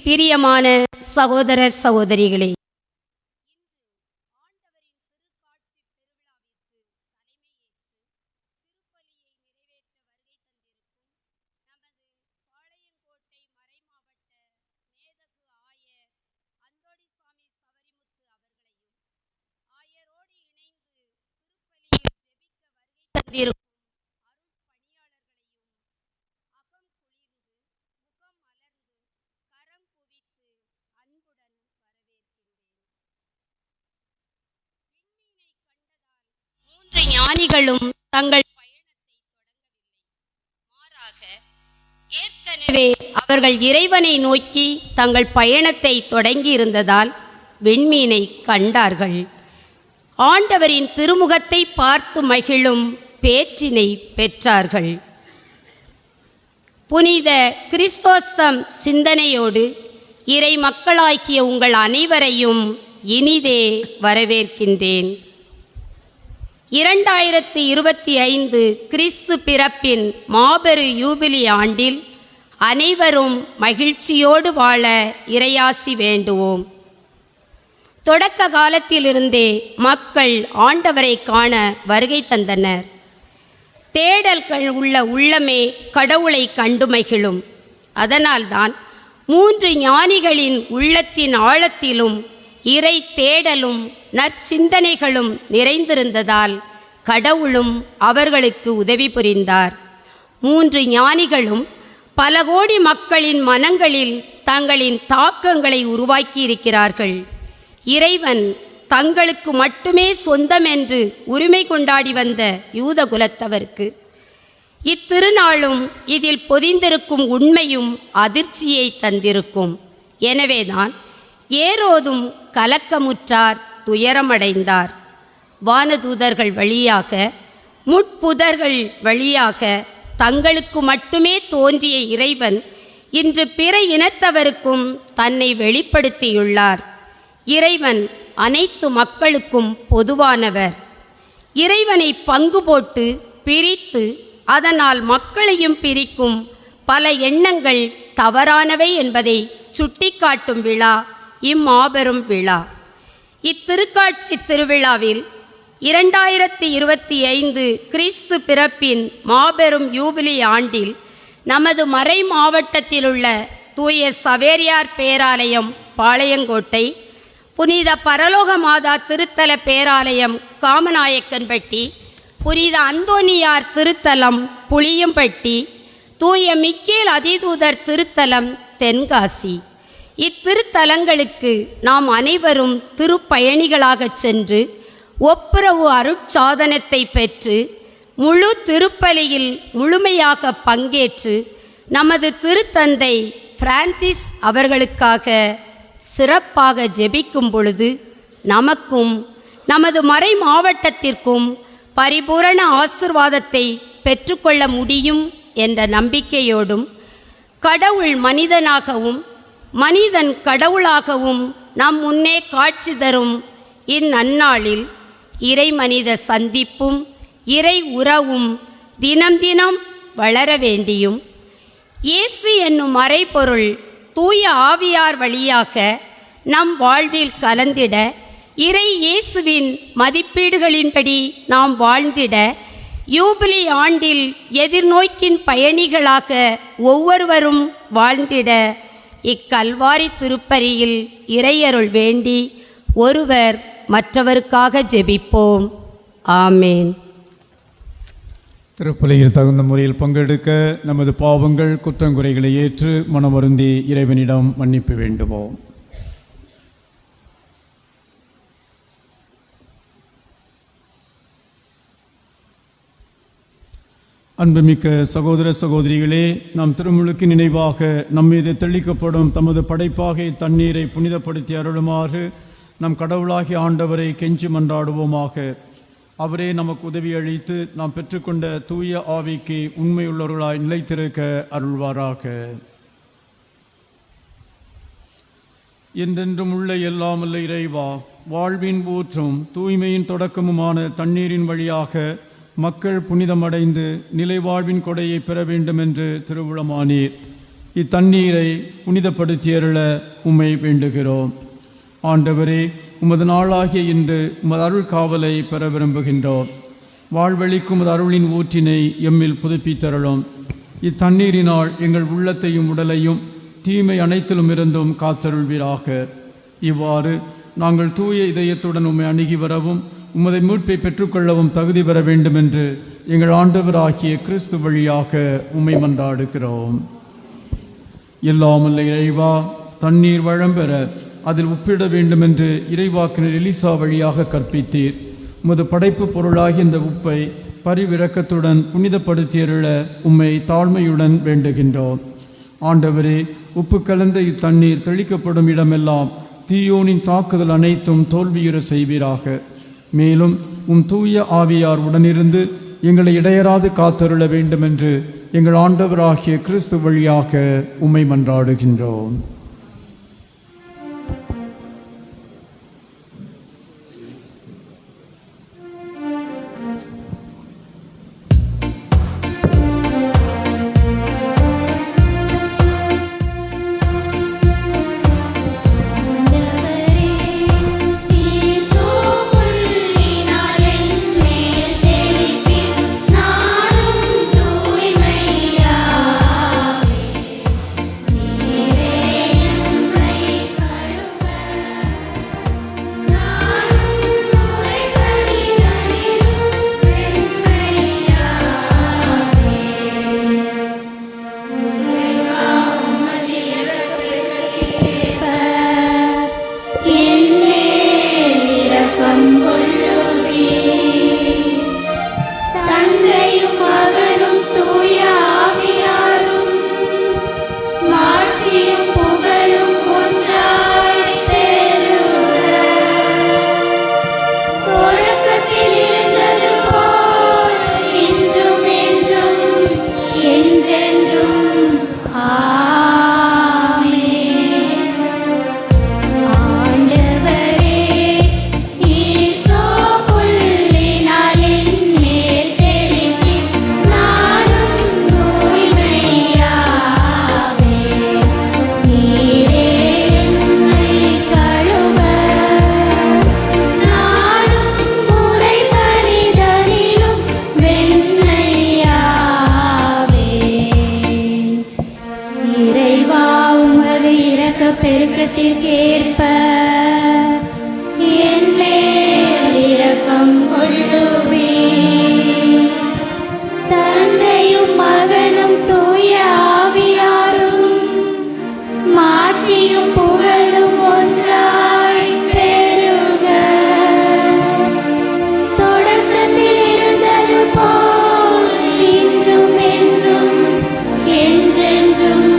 பிரியமான சகோதர சகோதரிகளே, ஞானிகளும் தங்கள் ஏற்கனவே அவர்கள் இறைவனை நோக்கி தங்கள் பயணத்தை தொடங்கி இருந்ததால் விண்மீனை கண்டார்கள். ஆண்டவரின் திருமுகத்தை பார்த்து மகிழும் பேற்றினை பெற்றார்கள். புனித கிறிஸ்தோஸ்தம் சிந்தனையோடு இறை மக்களாகிய உங்கள் அனைவரையும் இனிதே வரவேற்கின்றேன். 2025 கிறிஸ்து பிறப்பின் மாபெரு யூபிலி ஆண்டில் அனைவரும் மகிழ்ச்சியோடு வாழ இறையாசி வேண்டுவோம். தொடக்க காலத்திலிருந்தே மக்கள் ஆண்டவரை காண வருகை தந்தனர். தேடல்கள் உள்ள உள்ளமே கடவுளை கண்டு மகிழும். அதனால்தான் 3 ஞானிகளின் உள்ளத்தின் ஆழத்திலும் இறை தேடலும் நற்சிந்தனைகளும் நிறைந்திருந்ததால் கடவுளும் அவர்களுக்கு உதவி புரிந்தார். 3 ஞானிகளும் பல கோடி மக்களின் மனங்களில் தங்களின் தாக்கங்களை உருவாக்கியிருக்கிறார்கள். இறைவன் தங்களுக்கு மட்டுமே சொந்தம் என்று உரிமை கொண்டாடி வந்த யூத குலத்தவர்க்கு இத்திருநாளும் இதில் பொதிந்திருக்கும் உண்மையும் அதிர்ச்சியை தந்திருக்கும். எனவேதான் ஏரோதும் கலக்கமுற்றார், துயரமடைந்தார். வானதூதர்கள் வழியாக, முட்புதர்கள் வழியாக தங்களுக்கு மட்டுமே தோன்றிய இறைவன் இன்று பிற இனத்தவருக்கும் தன்னை வெளிப்படுத்தியுள்ளார். இறைவன் அனைத்து மக்களுக்கும் பொதுவானவர். இறைவனை பங்கு போட்டு பிரித்து அதனால் மக்களையும் பிரிக்கும் பல எண்ணங்கள் தவறானவை என்பதை சுட்டிக்காட்டும் விழா இம்மாபெரும் விழா. இத்திருக்காட்சி திருவிழாவில் 2025 கிறிஸ்து பிறப்பின் மாபெரும் யூபிலி ஆண்டில் நமது மறை மாவட்டத்திலுள்ள தூய சவேரியார் பேராலயம் பாளையங்கோட்டை, புனித பரலோக மாதா திருத்தல பேராலயம் காமநாயக்கன்பட்டி, புனித அந்தோனியார் திருத்தலம் புளியம்பட்டி, தூய மிக்கேல் அதிதூதர் திருத்தலம் தென்காசி, இத்திருத்தலங்களுக்கு நாம் அனைவரும் திருப்பயணிகளாகச் சென்று ஒப்புரவு அருட்சாதனத்தை பெற்று முழு திருப்பலியில் முழுமையாக பங்கேற்று நமது திருத்தந்தை பிரான்சிஸ் அவர்களுக்காக சிறப்பாக ஜெபிக்கும் பொழுது நமக்கும் நமது மறை மாவட்டத்திற்கும் பரிபூரண ஆசிர்வாதத்தை பெற்றுக்கொள்ள முடியும் என்ற நம்பிக்கையோடும், கடவுள் மனிதனாகவும் மனிதன் கடவுளாகவும் நம் முன்னே காட்சி தரும் இந்நன்னாளில் இறை மனித சந்திப்பும் இறை உறவும் தினம் தினம் வளர வேண்டியும், இயேசு என்னும் மறைபொருள் தூய ஆவியார் வழியாக நம் வாழ்வில் கலந்திட, இறை இயேசுவின் மதிப்பீடுகளின்படி நாம் வாழ்ந்திட, யூபிலி ஆண்டில் எதிர்நோக்கின் பயணிகளாக ஒவ்வொருவரும் வாழ்ந்திட இக்கல்வாரி திருப்பலியில் இறையருள் வேண்டி ஒருவர் மற்றவருக்காக ஜெபிப்போம். ஆமேன். திருப்பலியில் தகுந்த முறையில் பங்கெடுக்க நமது பாவங்கள் குற்றங்குறைகளை ஏற்று மனமருந்தி இறைவனிடம் மன்னிப்பு வேண்டுவோம். அன்புமிக்க சகோதர சகோதரிகளே, நம் திருமுழுக்கு நினைவாக நம்மீது தெளிக்கப்படும் தமது படைப்பாகை தண்ணீரை புனிதப்படுத்தி அருளுமாறு நம் கடவுளாகிய ஆண்டவரை கெஞ்சி மன்றாடுவோமாக. அவரே நமக்கு உதவி அளித்து நாம் பெற்றுக்கொண்ட தூய ஆவிக்கு உண்மையுள்ளவர்களாய் நிலைத்திருக்க அருள்வாராக. என்றென்றும் உள்ள எல்லாமல்ல இறைவா, வாழ்வின் ஊற்றும் தூய்மையின் தொடக்கமுமான தண்ணீரின் வழியாக மக்கள் புனிதமடைந்து நிலை வாழ்வின் கொடையை பெற வேண்டும் என்று திருவுளமானீர். இத்தண்ணீரை புனிதப்படுத்தியருள உம்மை வேண்டுகிறோம். ஆண்டவரே, உமது நாளாகிய இன்று உமது அருள் காவலை பெற விரும்புகின்றோம். வாழ்வழிக்கும் உமது அருளின் ஊற்றினை எம்மில் புதுப்பித்தருளும். இத்தண்ணீரினால் எங்கள் உள்ளத்தையும் உடலையும் தீமை அனைத்திலும் இருந்தும் காத்தருள்வீராக. இவ்வாறு நாங்கள் தூய இதயத்துடன் உம்மை அணுகி வரவும் உமது மீட்பை பெற்றுக்கொள்ளவும் தகுதி பெற வேண்டுமென்று எங்கள் ஆண்டவராகிய கிறிஸ்து வழியாக உம்மை மன்றாடுகிறோம். எல்லாமல்ல இறைவா, தண்ணீர் வழம்பெற அதில் உப்பிட வேண்டுமென்று இறைவாக்கினர் எலிசா வழியாக கற்பித்தீர். உமது படைப்பு பொருளாகிய இந்த உப்பை பரிவிரக்கத்துடன் புனிதப்படுத்தியருள உம்மை தாழ்மையுடன் வேண்டுகின்றோம். ஆண்டவரே, உப்பு கலந்த இத்தண்ணீர் தெளிக்கப்படும் இடமெல்லாம் தீயோனின் தாக்குதல் அனைத்தும் தோல்வியுற செய்வீராக. மேலும் தூய ஆவியார் உடனிருந்து எங்களை இடையராது காத்தருள வேண்டுமென்று எங்கள் ஆண்டவராகிய கிறிஸ்து வழியாக உம்மை மன்றாடுகின்றோம். பெருக்கத்திற்கேற்ப என் மேல் இரக்கம் கொள்ளுவீர். தந்தையும் மகனும் தூய ஆவியாரும் மாட்சியும் புகழும் ஒன்றாய் பெருக. தொடக்கத்தில் இருந்தது போல் இன்றும் என்றும் என்றென்றும்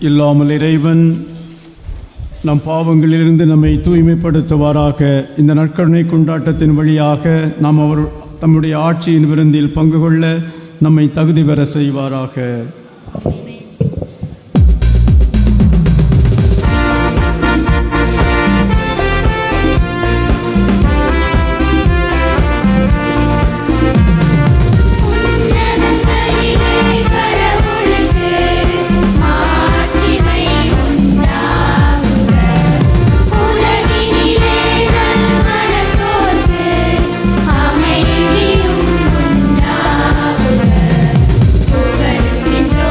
இல்லாமல் இறைவன் நம் பாவங்களிலிருந்து நம்மை தூய்மைப்படுத்துவாராக. இந்த நற்கருணை கொண்டாட்டத்தின் வழியாக நாம் அவர் தம்முடைய ஆட்சியின் விருந்தில் பங்கு கொள்ள நம்மை தகுதி பெற செய்வாராக. அமைதியும் உண்டாகுக. புகழ்கின்றோம்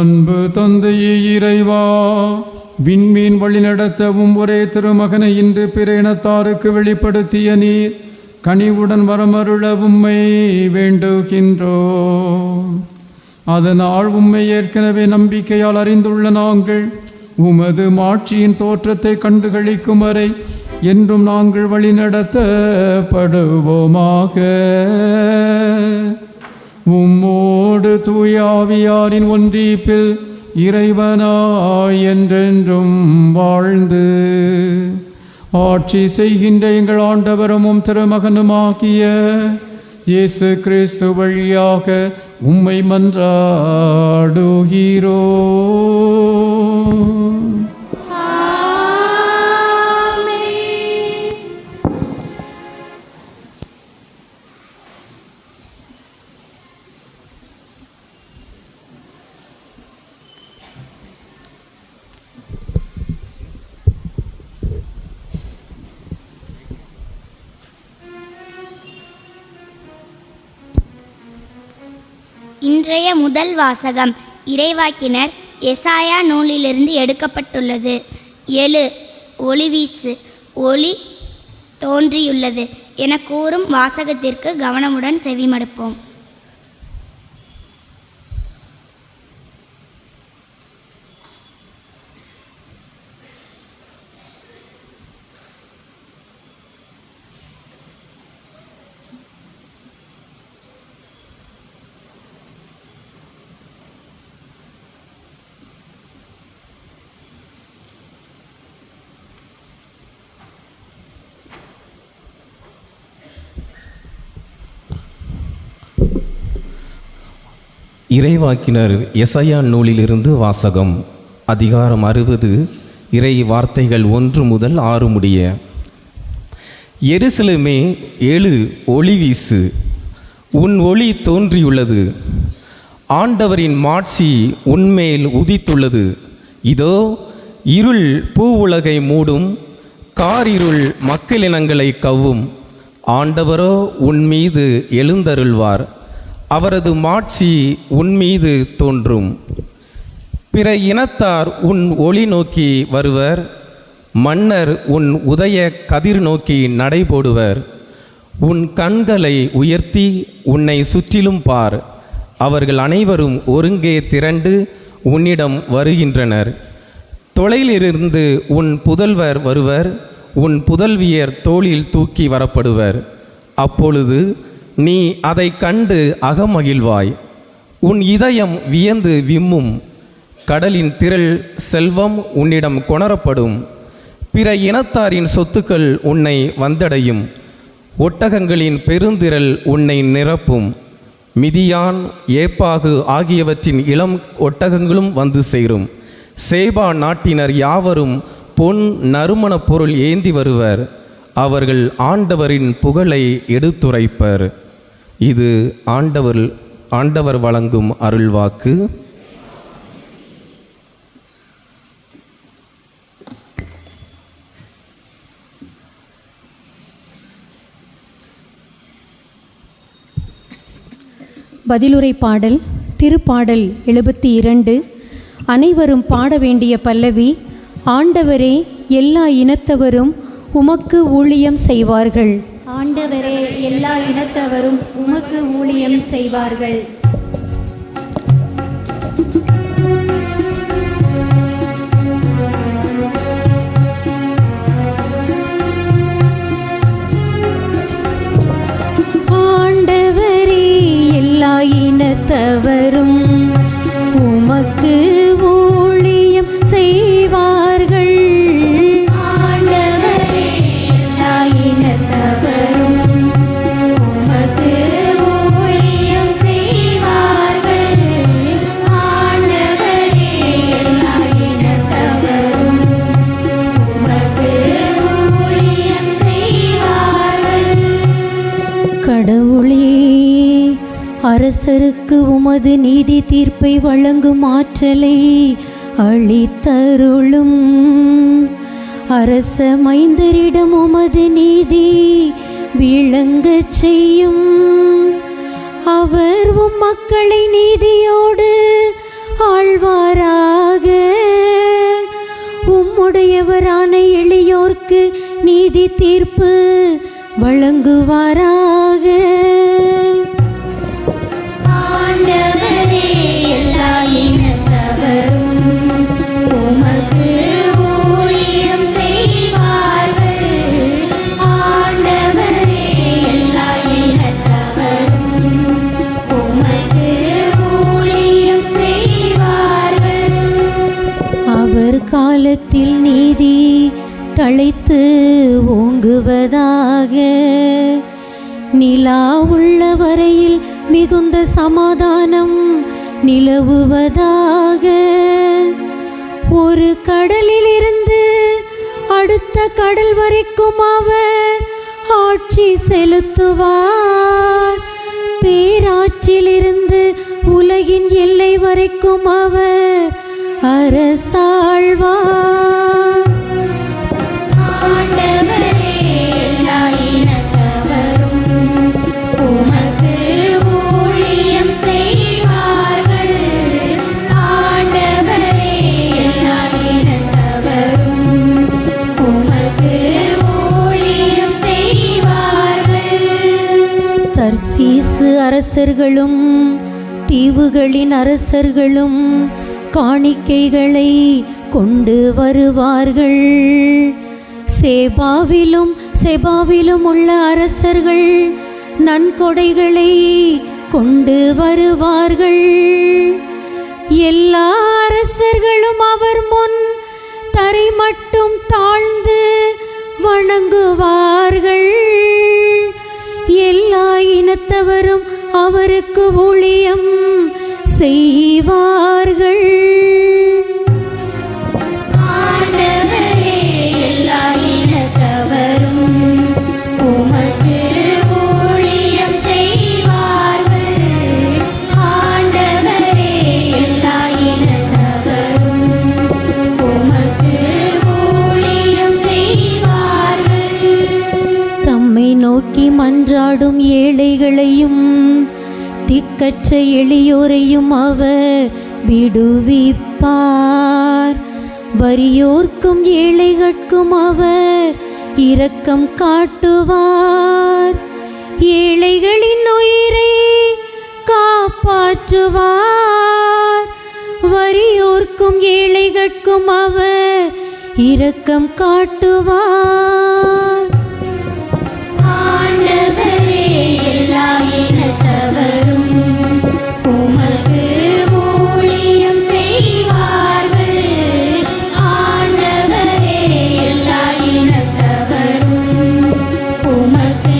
அன்பு தந்தையே இறைவா, விண்மீன் வழிநடத்தவும் ஒரே திருமகனை இன்று பிற இனத்தாருக்கு வெளிப்படுத்திய நீர் கனிவுடன் வரமருள உம்மை வேண்டுகின்றோம். அதனால் உம்மை ஏற்கனவே நம்பிக்கையால் அறிந்துள்ள நாங்கள் உமது மாட்சியின் தோற்றத்தை கண்டுகளிக்கும் வரை என்றும் நாங்கள் வழிநடத்தப்படுவோமாக. உம்மோடு தூயாவியாரின் ஒன்றிப்பில் இறைவனாய் என்றென்றும் வாழ்ந்து ஆட்சி செய்கின்ற எங்கள் ஆண்டவரும் திருமகனுமாகிய இயேசு கிறிஸ்து வழியாக உம்மை மன்றாடுகிறோம். இன்றைய முதல் வாசகம் இறைவாக்கினர் எசாயா நூலிலிருந்து எடுக்கப்பட்டுள்ளது. 7 ஒளிவீசு, ஒளி தோன்றியுள்ளது என கூறும் வாசகத்திற்கு கவனமுடன் செவிமடுப்போம். இறைவாக்கினர் எசாயா நூலிலிருந்து வாசகம். அதிகாரம் 60, இறை வார்த்தைகள் 1 முதல் 6 முடிய. எருசலேமே, எழு, ஒளி வீசு, உன் ஒளி தோன்றியுள்ளது, ஆண்டவரின் மாட்சி உன்மேல் உதித்துள்ளது. இதோ இருள் பூவுலகை மூடும், காரிருள் மக்களினங்களை கவ்வும். ஆண்டவரோ உன் மீது எழுந்தருள்வார், அவரது மாட்சி உன்மீது தோன்றும். பிற இனத்தார் உன் ஒளி நோக்கி வருவர், மன்னர் உன் உதய கதிர் நோக்கி நடைபோடுவர். உன் கண்களை உயர்த்தி உன்னை சுற்றிலும் பார், அவர்கள் அனைவரும் ஒருங்கே திரண்டு உன்னிடம் வருகின்றனர். தொலையிலிருந்து உன் புதல்வர் வருவர், உன் புதல்வியர் தோளில் தூக்கி வரப்படுவர். அப்பொழுது நீ அதை கண்டு அகமகிழ்வாய், உன் இதயம் வியந்து விம்மும். கடலின் திரள் செல்வம் உன்னிடம் கொணரப்படும், பிற இனத்தாரின் சொத்துக்கள் உன்னை வந்தடையும். ஒட்டகங்களின் பெருந்திரள் உன்னை நிரப்பும், மிதியான், ஏப்பாகு ஆகியவற்றின் இளம் ஒட்டகங்களும் வந்து சேரும். சேபா நாட்டினர் யாவரும் பொன் நறுமணப் பொருள் ஏந்தி வருவர், அவர்கள் ஆண்டவரின் புகழை எடுத்துரைப்பர். இது ஆண்டவர் வழங்கும் அருள்வாக்கு. பதிலுரை பாடல். திருப்பாடல் 72. அனைவரும் பாட வேண்டிய பல்லவி. ஆண்டவரே, எல்லா இனத்தவரும் உமக்கு ஊழியம் செய்வார்கள். ஆண்டவரே, எல்லா இனத்தவரும் உமக்கு ஊழியம் செய்வார்கள். ஆண்டவரே, எல்லா இனத்தவரும் உமக்கு ஊழியம் செய்வார்கள். அரசருக்கு உமது நீதி தீர்ப்பை வழங்கும் ஆற்றலை அளித்தருளும். அரச மைந்தரிடம் உமது நீதி விளங்கச் செய்யும். அவர் உம் மக்களை நீதியோடு ஆழ்வாராக. உம்முடையவரான எளியோர்க்கு நீதி தீர்ப்பு வழங்குவாராக. ஆண்டவரே, எல்லா இனத்தவரும் உமக்கு ஊழியம் செய்வார்கள். ஆண்டவரே, எல்லா இனத்தவரும் உமக்கு ஊழியம் செய்வார்கள். அவர் காலத்தில் நீதி தழைத்து ஓங்குவதாக. நிலா உள்ள வரையில் மிகுந்த சமாதானம் நிலவுவதாக. ஒரு கடலிலிருந்து அடுத்த கடல் வரைக்கும் அவர் ஆட்சி செலுத்துவார். பேராற்றிலிருந்து உலகின் எல்லை வரைக்கும் அவர் அரசாழ்வார். ஆண்டவரே, எல்லா இனத்தவரும் உமக்கு ஊழியம் செய்வார்கள். ஆண்டவரே, எல்லா இனத்தவரும் உமக்கு ஊழியம் செய்வார்கள். தர்சீசு அரசர்களும் தீவுகளின் அரசர்களும் காணிக்கைகளை கொண்டு வருவார்கள். செபாவிலும் உள்ள அரசர்கள் நன்கொடைகளை கொண்டு வருவார்கள். எல்லா அரசர்களும் அவர் முன் தரை மட்டும் தாழ்ந்து வணங்குவார்கள். எல்லா இனத்தவரும் அவருக்கு ஊழியம் செய்வார்கள். ஆண்டவரே, எல்லா இனத்தவரும் உமக்கு ஊழியம் செய்வார்கள். ஆண்டவரே, எல்லா இனத்தவரும் உமக்கு ஊழியம் செய்வார்கள். தம்மை நோக்கி மன்றாடும் ஏழைகளையும் திக்கற்ற எளியோரையும் அவர் விடுவிப்பார். வறியோர்க்கும் ஏழைகட்கும் அவர் இரக்கம் காட்டுவார். ஏழைகளின் உயிரை காப்பாற்றுவார். வறியோர்க்கும் ஏழைகட்கும் அவர் இரக்கம் காட்டுவார். ஆண்டவரே, எல்லா இனத்தவரும் உமக்கு ஊழியம் செய்வார்கள். ஆண்டவரே, எல்லா இனத்தவரும் உமக்கு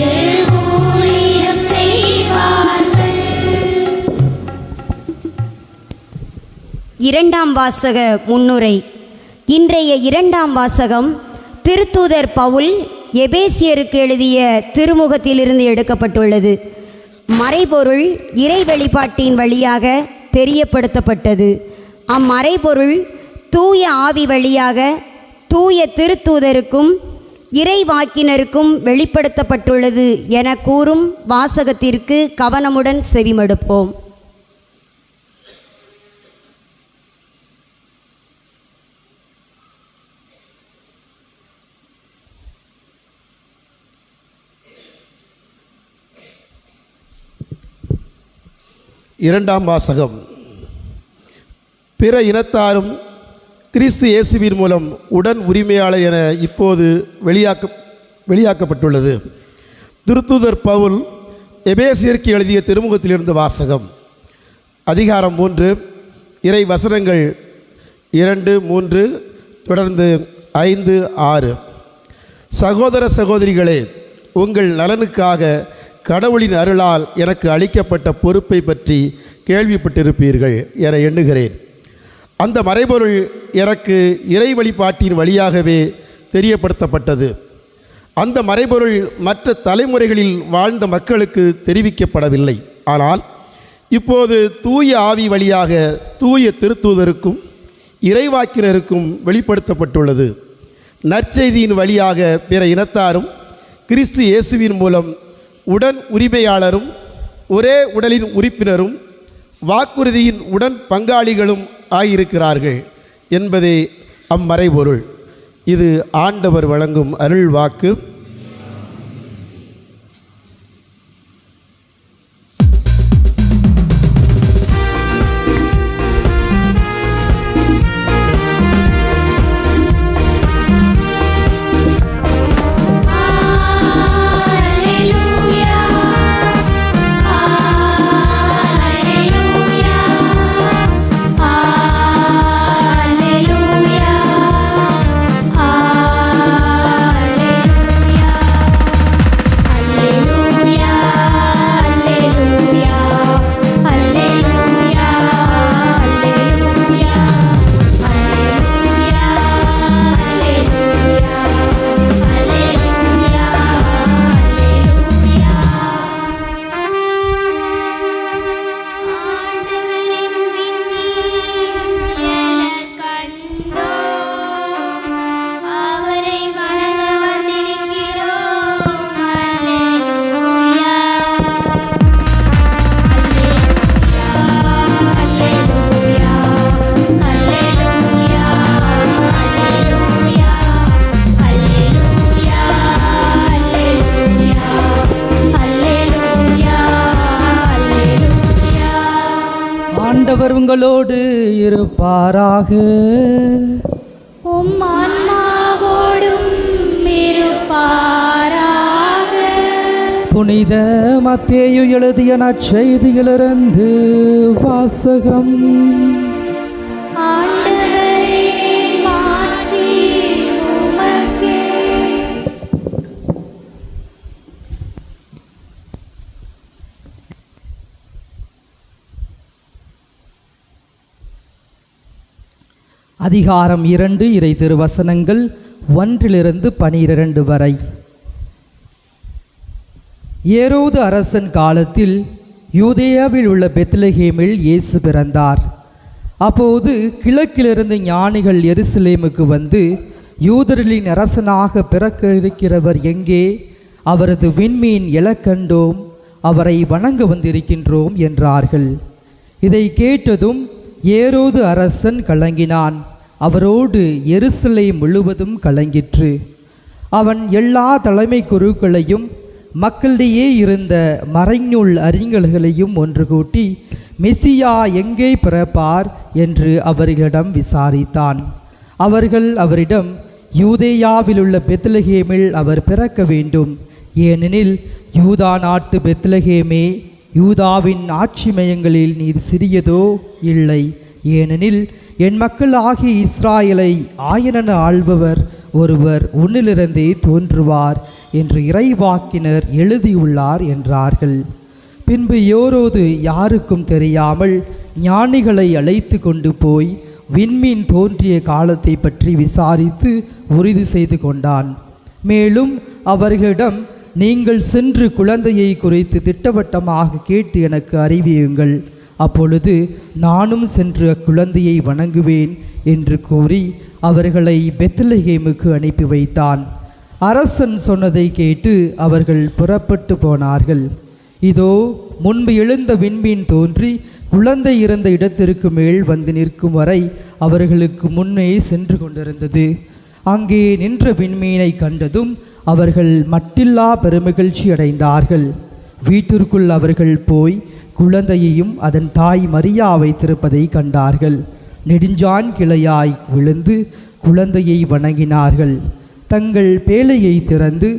ஊழியம் செய்வார்கள். இரண்டாம் வாசக முன்னுரை. இன்றைய இரண்டாம் வாசகம் திருத்தூதர் பவுல் எபேசியருக்கு எழுதிய திருமுகத்திலிருந்து எடுக்கப்பட்டுள்ளது. மறைபொருள் இறை வெளிப்பாட்டின் வழியாக தெரியப்படுத்தப்பட்டது. அம்மறைபொருள் தூய ஆவி வழியாக தூய திருத்தூதருக்கும் இறைவாக்கினருக்கும் வெளிப்படுத்தப்பட்டுள்ளது என கூறும் வாசகத்திற்கு கவனமுடன் செவிமடுப்போம். இரண்டாம் வாசகம். பிற இனத்தாரும் கிறிஸ்து இயேசுவின் மூலம் உடன் உரிமையாளர் என இப்போது வெளியாக்கப்பட்டுள்ளது. திருத்தூதர் பவுல் எபேசியருக்கு எழுதிய திருமுகத்திலிருந்து வாசகம். அதிகாரம் 3, இறை வசனங்கள் 2, 3 தொடர்ந்து 5, 6. சகோதர சகோதரிகளே, உங்கள் நலனுக்காக கடவுளின் அருளால் எனக்கு அளிக்கப்பட்ட பொறுப்பை பற்றி கேள்விப்பட்டிருப்பீர்கள் என எண்ணுகிறேன். அந்த மறைபொருள் எனக்கு இறை வழிபாட்டின் வழியாகவே தெரியப்படுத்தப்பட்டது. அந்த மறைபொருள் மற்ற தலைமுறைகளில் வாழ்ந்த மக்களுக்கு தெரிவிக்கப்படவில்லை. ஆனால் இப்போது தூய ஆவி வழியாக தூய திருத்தூதருக்கும் இறைவாக்கினருக்கும் வெளிப்படுத்தப்பட்டுள்ளது. நற்செய்தியின் வழியாக பிற இனத்தாரும் கிறிஸ்து இயேசுவின் மூலம் உடன் உரிமையாளரும் ஒரே உடலின் உறுப்பினரும் வாக்குறுதியின் உடன் பங்காளிகளும் ஆகியிருக்கிறார்கள் என்பதே அம்மறைபொருள். இது ஆண்டவர் வழங்கும் அருள் வாக்கு. ஆண்டவர் உங்களோடு இருப்பாராக. உம் ஆன்மாவோடும் இருப்பாராக. புனித மத்தேயு எழுதிய நற்செய்தியிலிருந்து வாசகம். ஆண்டவரே, மாட்சி உமக்கே. அதிகாரம் 2 இறை திருவசனங்கள் 1-12 வரை. ஏரோது அரசன் காலத்தில் யூதேயாவில் உள்ள பெத்லகேமில் இயேசு பிறந்தார். அப்போது கிழக்கிலிருந்து ஞானிகள் எருசலேமுக்கு வந்து, யூதர்களின் அரசனாக பிறக்க இருக்கிறவர் எங்கே? அவரது விண்மீன் எழக்கண்டோம், அவரை வணங்க வந்திருக்கின்றோம் என்றார்கள். இதை கேட்டதும் ஏரோது அரசன் கலங்கினான். அவரோடு எருசலேம் முழுவதும் கலங்கிற்று. அவன் எல்லா தலைமை குருக்களையும் மக்களிடையே இருந்த மறைநூல் அறிஞர்களையும் ஒன்று கூட்டி மெசியா எங்கே பிறப்பார் என்று அவர்களிடம் விசாரித்தான். அவர்கள் அவரிடம், யூதேயாவிலுள்ள பெத்லகேமில் அவர் பிறக்க வேண்டும், ஏனெனில் யூதா நாட்டு பெத்லகேமே, யூதாவின் ஆட்சி மையங்களில் நீர் சிறியதோ? இல்லை, ஏனெனில் என் மக்கள் ஆகிய இஸ்ராயலை ஆயனென ஆள்பவர் ஒருவர் உன்னிலிருந்தே தோன்றுவார் என்று இறைவாக்கினர் எழுதியுள்ளார் என்றார்கள். பின்பு ஏரோது யாருக்கும் தெரியாமல் ஞானிகளை அழைத்து கொண்டு போய் விண்மீன் தோன்றிய காலத்தை பற்றி விசாரித்து உறுதி செய்து கொண்டான். மேலும் அவர்களிடம், நீங்கள் சென்று குழந்தையை குறித்து திட்டவட்டமாக கேட்டு எனக்கு அறிவியுங்கள், அப்பொழுது நானும் சென்று அக்குழந்தையை வணங்குவேன் என்று கூறி அவர்களை பெத்லகேமுக்கு அனுப்பி வைத்தான். அரசன் சொன்னதை கேட்டு அவர்கள் புறப்பட்டு போனார்கள். இதோ, முன்பு எழுந்த விண்மீன் தோன்றி குழந்தை இருந்த இடத்திற்கு மேல் வந்து நிற்கும் வரை அவர்களுக்கு முன்னே சென்று கொண்டிருந்தது. அங்கே நின்ற விண்மீனை கண்டதும் அவர்கள் மட்டில்லா பெருமகிழ்ச்சி அடைந்தார்கள். வீட்டிற்குள் அவர்கள் போய் குழந்தையையும் அதன் தாய் மரியா வைத்திருப்பதை கண்டார்கள். நெடுஞ்சான் கிளையாய் விழுந்து குழந்தையை வணங்கினார்கள். தங்கள் பேழையை திறந்து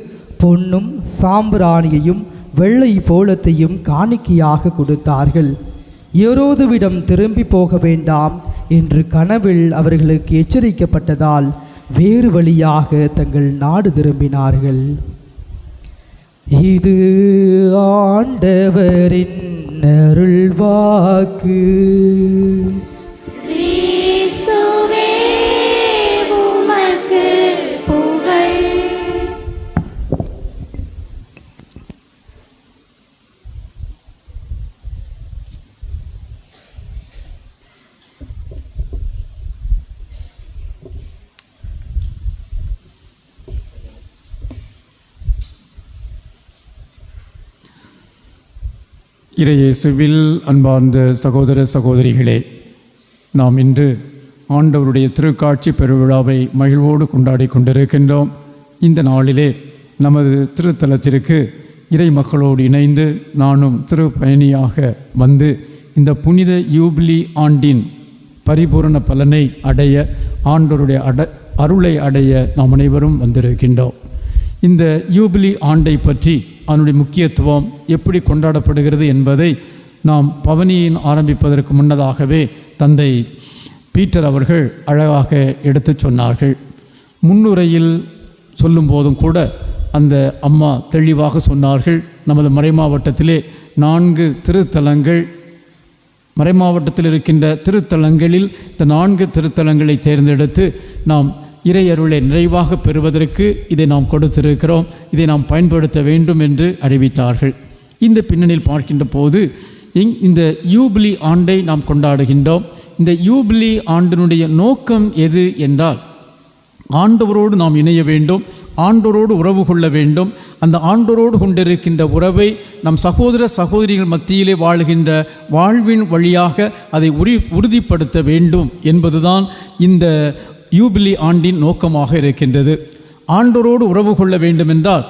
பொன்னும் சாம்பிராணியையும் வெள்ளை போலத்தையும் காணிக்கையாக கொடுத்தார்கள். ஏரோதுவிடம் திரும்பி போக வேண்டாம் என்று கனவில் அவர்களுக்கு எச்சரிக்கப்பட்டதால் வேறு வழியாக தங்கள் நாடு திரும்பினார்கள். இது ஆண்டவரின் அருள்வாக்கு. கிறிஸ்துவே உமக்கு புகழ். இறையேசுவில் அன்பார்ந்த சகோதர சகோதரிகளே, நாம் இன்று ஆண்டவருடைய திருக்காட்சி பெருவிழாவை மகிழ்வோடு கொண்டாடி கொண்டிருக்கின்றோம். இந்த நாளிலே நமது திருத்தலத்திற்கு இறை மக்களோடு இணைந்து நானும் திரு பயணியாக வந்து இந்த புனித யூபிலி ஆண்டின் பரிபூரண பலனை அடைய, ஆண்டவருடைய அருளை அடைய நாம் அனைவரும் வந்திருக்கின்றோம். இந்த யூபிலி ஆண்டை பற்றி அதனுடைய முக்கியத்துவம் எப்படி கொண்டாடப்படுகிறது என்பதை நாம் பவனியின் ஆரம்பிப்பதற்கு முன்னதாகவே தந்தை பீட்டர் அவர்கள் அழகாக எடுத்து சொன்னார்கள். முன்னுரையில் சொல்லும் போதும் கூட அந்த அம்மா தெளிவாக சொன்னார்கள். நமது மறைமாவட்டத்திலே 4 திருத்தலங்கள், மறைமாவட்டத்தில் இருக்கின்ற திருத்தலங்களில் இந்த 4 திருத்தலங்களை தேர்ந்தெடுத்து நாம் இறையருளை நிறைவாக பெறுவதற்கு இதை நாம் கொடுத்திருக்கிறோம், இதை நாம் பயன்படுத்த வேண்டும் என்று அறிவித்தார்கள். இந்த பின்னணியில் பார்க்கின்ற போது இந்த யூபிலி ஆண்டை நாம் கொண்டாடுகின்றோம். இந்த யூபிலி ஆண்டினுடைய நோக்கம் எது என்றால், ஆண்டவரோடு நாம் இணைய வேண்டும், ஆண்டவரோடு உறவு கொள்ள வேண்டும். அந்த ஆண்டவரோடு கொண்டிருக்கின்ற உறவை நம் சகோதர சகோதரிகள் மத்தியிலே வாழுகின்ற வாழ்வின் வழியாக அதை உறுதிப்படுத்த வேண்டும் என்பதுதான் இந்த யூபிலி ஆண்டின் நோக்கமாக இருக்கின்றது. ஆண்டவரோடு உறவு கொள்ள வேண்டுமென்றால்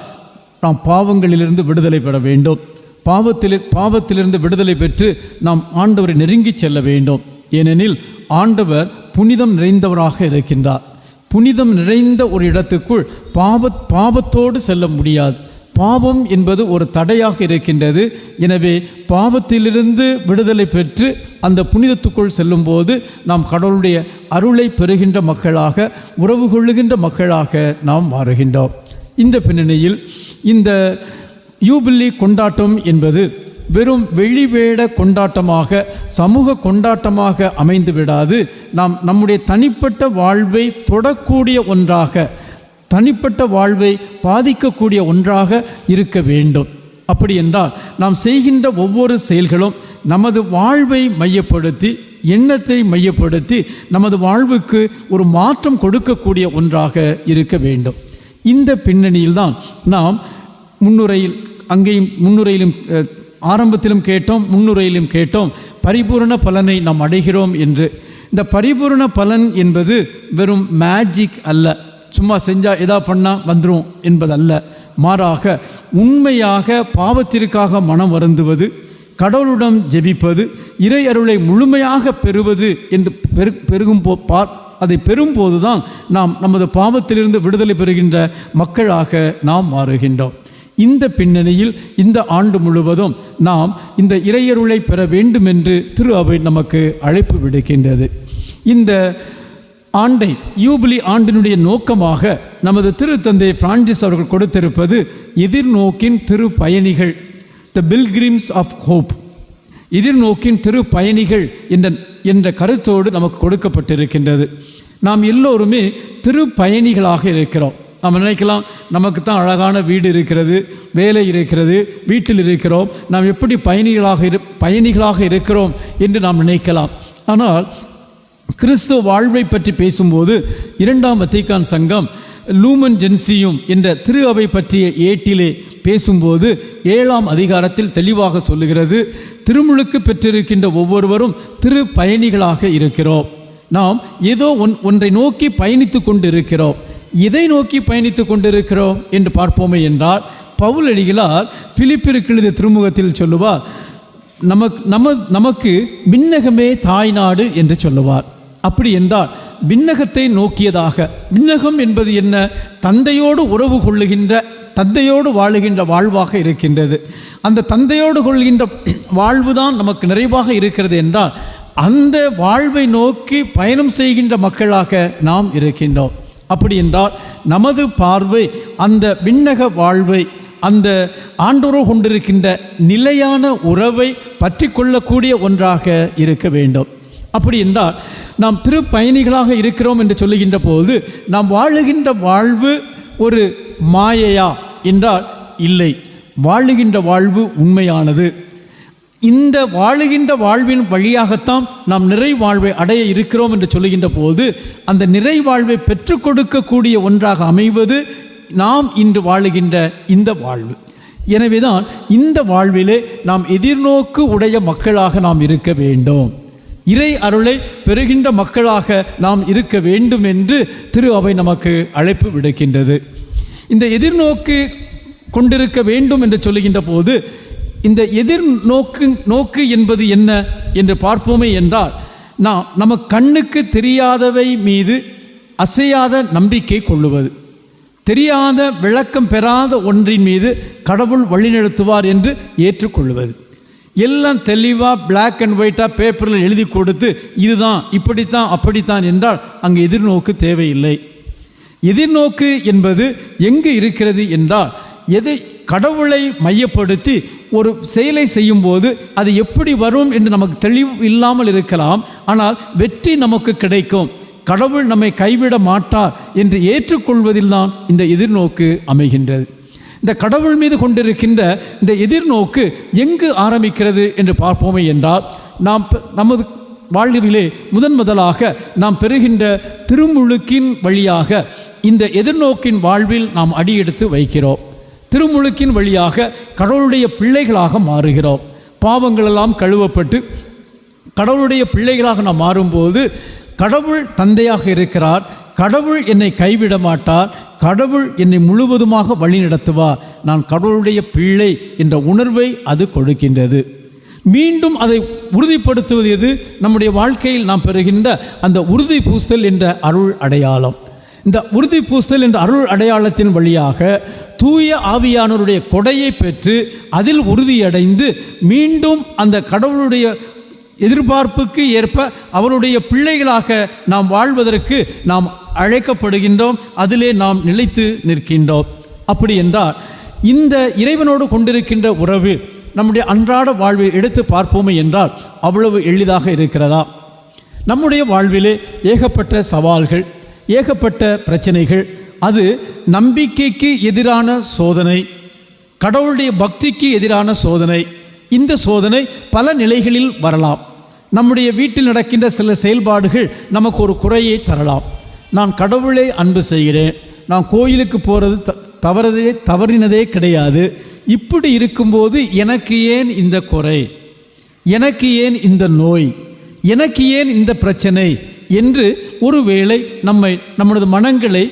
நாம் பாவங்களிலிருந்து விடுதலை பெற வேண்டும். பாவத்திலிருந்து விடுதலை பெற்று நாம் ஆண்டவரை நெருங்கி செல்ல வேண்டும். ஏனெனில் ஆண்டவர் புனிதம் நிறைந்தவராக இருக்கின்றார். புனிதம் நிறைந்த ஒரு இடத்துக்குள் பாவத்தோடு செல்ல முடியாது. பாவம் என்பது ஒரு தடையாக இருக்கின்றது. எனவே பாவத்திலிருந்து விடுதலை பெற்று அந்த புனிதத்துக்குள் செல்லும்போது நாம் கடவுளுடைய அருளை பெறுகின்ற மக்களாக, உறவு கொள்ளுகின்ற மக்களாக நாம் மாறுகின்றோம். இந்த பின்னணியில் இந்த யூபிலி கொண்டாட்டம் என்பது வெறும் வெளிவேட கொண்டாட்டமாக, சமூக கொண்டாட்டமாக அமைந்து விடாது. நாம் நம்முடைய தனிப்பட்ட வாழ்வை தொடக்கூடிய ஒன்றாக, தனிப்பட்ட வாழ்வை பாதிக்கக்கூடிய ஒன்றாக இருக்க வேண்டும். அப்படி என்றால் நாம் செய்கின்ற ஒவ்வொரு செயல்களும் நமது வாழ்வை மையப்படுத்தி, எண்ணத்தை மையப்படுத்தி நமது வாழ்வுக்கு ஒரு மாற்றம் கொடுக்கக்கூடிய ஒன்றாக இருக்க வேண்டும். இந்த பின்னணியில்தான் நாம் முன்னுரையிலும் ஆரம்பத்திலும் கேட்டோம், முன்னுரையிலும் கேட்டோம், பரிபூரண பலனை நாம் அடைகிறோம் என்று. இந்த பரிபூரண பலன் என்பது வெறும் மேஜிக் அல்ல, சும்மா செஞ்சால் எதா பண்ணால் வந்துடும் என்பதல்ல. மாறாக உண்மையாக பாவத்திற்காக மனம் வருந்துவது, கடவுளிடம் ஜெபிப்பது, இறை அருளை முழுமையாக பெறுவது என்று அதை பெறும்போது தான் நாம் நமது பாவத்திலிருந்து விடுதலை பெறுகின்ற மக்களாக நாம் மாறுகின்றோம். இந்த பின்னணியில் இந்த ஆண்டு முழுவதும் நாம் இந்த இறையருளை பெற வேண்டும் என்று திரு அவை நமக்கு அழைப்பு விடுக்கின்றது. இந்த ஆண்டை, யூபிலி ஆண்டினுடைய நோக்கமாக நமது திருத்தந்தை பிரான்சிஸ் அவர்கள் கொடுத்திருப்பது எதிர்நோக்கின் திரு பயணிகள், த பில்கிரிம்ஸ் ஆஃப் ஹோப், எதிர்நோக்கின் திரு பயணிகள் என்ற கருத்தோடு நமக்கு கொடுக்கப்பட்டிருக்கின்றது. நாம் எல்லோருமே திரு பயணிகளாக இருக்கிறோம். நாம் நினைக்கலாம், நமக்கு தான் அழகான வீடு இருக்கிறது, வேலை இருக்கிறது, வீட்டில் இருக்கிறோம், நாம் எப்படி பயணிகளாக இருக்கிறோம் என்று நாம் நினைக்கலாம். ஆனால் கிறிஸ்துவ வாழ்வை பற்றி பேசும்போது 2ஆம் வத்திக்கான் சங்கம் லூமன் ஜென்சியும் என்ற திரு அவை பற்றிய ஏட்டிலே பேசும்போது 7ஆம் அதிகாரத்தில் தெளிவாக சொல்லுகிறது, திருமுழுக்கு பெற்றிருக்கின்ற ஒவ்வொருவரும் திரு பயணிகளாக இருக்கிறோம். நாம் ஏதோ ஒன்றை நோக்கி பயணித்து கொண்டு இருக்கிறோம். எதை நோக்கி பயணித்து கொண்டிருக்கிறோம் என்று பார்ப்போமே என்றால், பவுல் அடிகளார் பிலிப்பியருக்கு எழுதிய திருமுகத்தில் சொல்லுவார், நமக்கு விண்ணகமே தாய்நாடு என்று சொல்லுவார். அப்படி என்றால் விண்ணகத்தை நோக்கியதாக, விண்ணகம் என்பது என்ன? தந்தையோடு உறவு கொள்ளுகின்ற, தந்தையோடு வாழுகின்ற வாழ்வாக இருக்கின்றது. அந்த தந்தையோடு கொள்கின்ற வாழ்வுதான் நமக்கு நிறைவாக இருக்கிறது என்றால், அந்த வாழ்வை நோக்கி பயணம் செய்கின்ற மக்களாக நாம் இருக்கின்றோம். அப்படி என்றால் நமது பார்வை அந்த விண்ணக வாழ்வை, அந்த ஆண்டோரோடு கொண்டிருக்கின்ற நிலையான உறவை பற்றி கொள்ளக்கூடிய ஒன்றாக இருக்க வேண்டும். அப்படி என்றால் நாம் திரு பயணிகளாக இருக்கிறோம் என்று சொல்லுகின்ற போது, நாம் வாழுகின்ற வாழ்வு ஒரு மாயையா என்றால் இல்லை, வாழுகின்ற வாழ்வு உண்மையானது. இந்த வாழுகின்ற வாழ்வின் வழியாகத்தான் நாம் நிறைவாழ்வை அடைய இருக்கிறோம் என்று சொல்லுகின்ற போது, அந்த நிறைவாழ்வை பெற்றுக் கொடுக்கக்கூடிய ஒன்றாக அமைவது நாம் இன்று வாழுகின்ற இந்த வாழ்வு. எனவேதான் இந்த வாழ்விலே நாம் எதிர்நோக்கு உடைய மக்களாக நாம் இருக்க வேண்டும், இறை அருளை பெறுகின்ற மக்களாக நாம் இருக்க வேண்டும் என்று திரு அவை நமக்கு அழைப்பு விடுக்கின்றது. இந்த எதிர்நோக்கு கொண்டிருக்க வேண்டும் என்று சொல்லுகின்ற போது இந்த எதிர்நோக்கு என்பது என்ன என்று பார்ப்போமே என்றால், நம்ம கண்ணுக்கு தெரியாதவை மீது அசையாத நம்பிக்கை கொள்ளுவது, தெரியாத விளக்கம் பெறாத ஒன்றின் மீது கடவுள் வழிநடத்துவார் என்று ஏற்றுக்கொள்வது. எல்லாம் தெளிவாக பிளாக் அண்ட் ஒயிட்டாக பேப்பரில் எழுதி கொடுத்து இதுதான் இப்படித்தான் அப்படித்தான் என்றால் அங்கு எதிர்நோக்கு தேவையில்லை. எதிர்நோக்கு என்பது எங்கு இருக்கிறது என்றால், கடவுளை மையப்படுத்தி ஒரு செயலை செய்யும்போது அது எப்படி வரும் என்று நமக்கு தெளிவு இல்லாமல் இருக்கலாம், ஆனால் வெற்றி நமக்கு கிடைக்கும், கடவுள் நம்மை கைவிட மாட்டார் என்று ஏற்றுக்கொள்வதில் தான் இந்த எதிர்நோக்கு அமைகின்றது. இந்த கடவுள் மீது கொண்டிருக்கின்ற இந்த எதிர்நோக்கு எங்கு ஆரம்பிக்கிறது என்று பார்ப்போமே என்றால், நமது வாழ்விலே முதலாக நாம் பெறுகின்ற திருமுழுக்கின் வழியாக இந்த எதிர்நோக்கின் வாழ்வில் நாம் அடியெடுத்து வைக்கிறோம். திருமுழுக்கின் வழியாக கடவுளுடைய பிள்ளைகளாக மாறுகிறோம். பாவங்களெல்லாம் கழுவப்பட்டு கடவுளுடைய பிள்ளைகளாக நாம் மாறும்போது கடவுள் தந்தையாக இருக்கிறார், கடவுள் என்னை கைவிட மாட்டார், கடவுள் என்னை முழுவதுமாக வழி நடத்துவார், நான் கடவுளுடைய பிள்ளை என்ற உணர்வை அது கொடுக்கின்றது. மீண்டும் அதை உறுதிப்படுத்துவது எது? நம்முடைய வாழ்க்கையில் நாம் பெறுகின்ற அந்த உறுதி பூசுதல் என்ற அருள் அடையாளம். இந்த உறுதி பூசுதல் என்ற அருள் அடையாளத்தின் வழியாக தூய ஆவியானவருடைய கொடையை பெற்று அதில் உறுதியடைந்து மீண்டும் அந்த கடவுளுடைய எதிர்பார்ப்புக்கு ஏற்ப அவருடைய பிள்ளைகளாக நாம் வாழ்வதற்கு நாம் அழைக்கப்படுகின்றோம், அதிலே நாம் நிலைத்து நிற்கின்றோம். அப்படி என்றால் இந்த இறைவனோடு கொண்டிருக்கின்ற உறவு நம்முடைய அன்றாட வாழ்வில் எடுத்து பார்ப்போமே என்றால் அவ்வளவு எளிதாக இருக்கிறதா? நம்முடைய வாழ்விலே ஏகப்பட்ட சவால்கள், ஏகப்பட்ட பிரச்சனைகள், அது நம்பிக்கைக்கு எதிரான சோதனை, கடவுளுடைய பக்திக்கு எதிரான சோதனை. இந்த சோதனை பல நிலைகளில் வரலாம். நம்முடைய வீட்டில் நடக்கின்ற சில செயல்பாடுகள் நமக்கு ஒரு குறையை தரலாம். நான் கடவுளை அன்பு செய்கிறேன், நான் கோயிலுக்கு போகிறது தவறினதே கிடையாது, இப்படி இருக்கும்போது எனக்கு ஏன் இந்த குறை, எனக்கு ஏன் இந்த நோய், எனக்கு ஏன் இந்த பிரச்சனை என்று ஒருவேளை நம்மளது மனங்களை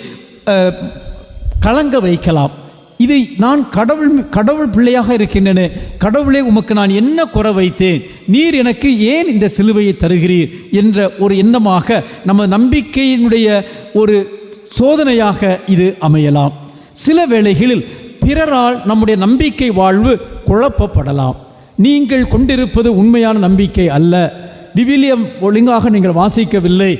கலங்க வைக்கலாம். இதை நான் கடவுள் பிள்ளையாக இருக்கின்றன, கடவுளே உமக்கு நான் என்ன குறை வைத்தேன், நீர் எனக்கு ஏன் இந்த சிலுவையை தருகிறீர் என்ற ஒரு எண்ணமாக நம்ம நம்பிக்கையினுடைய ஒரு சோதனையாக இது அமையலாம். சில வேளைகளில் பிறரால் நம்முடைய நம்பிக்கை வாழ்வு குழப்பப்படலாம். நீங்கள் கொண்டிருப்பது உண்மையான நம்பிக்கை அல்ல, விவிலியம் ஒழுங்காக நீங்கள் வாசிக்கவில்லை,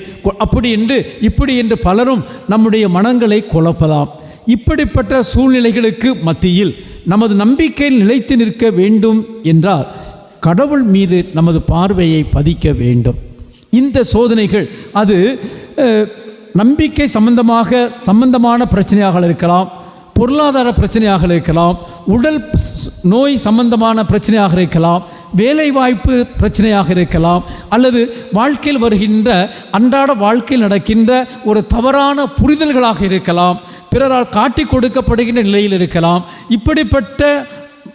அப்படி என்று இப்படி என்று பலரும் நம்முடைய மனங்களை குழப்பலாம். இப்படிப்பட்ட சூழ்நிலைகளுக்கு மத்தியில் நமது நம்பிக்கையில் நிலைத்து நிற்க வேண்டும் என்றால் கடவுள் மீது நமது பார்வையை பதிக்க வேண்டும். இந்த சோதனைகள் அது நம்பிக்கை சம்பந்தமான பிரச்சனையாக இருக்கலாம், பொருளாதார பிரச்சனையாக இருக்கலாம், உடல் நோய் சம்பந்தமான பிரச்சனையாக இருக்கலாம், வேலைவாய்ப்பு பிரச்சனையாக இருக்கலாம், அல்லது வாழ்க்கையில் வருகின்ற அன்றாட வாழ்க்கையில் நடக்கின்ற ஒரு தவறான புரிதல்களாக இருக்கலாம், பிறரால் காட்டி கொடுக்கப்படுகின்ற நிலையில் இருக்கலாம். இப்படிப்பட்ட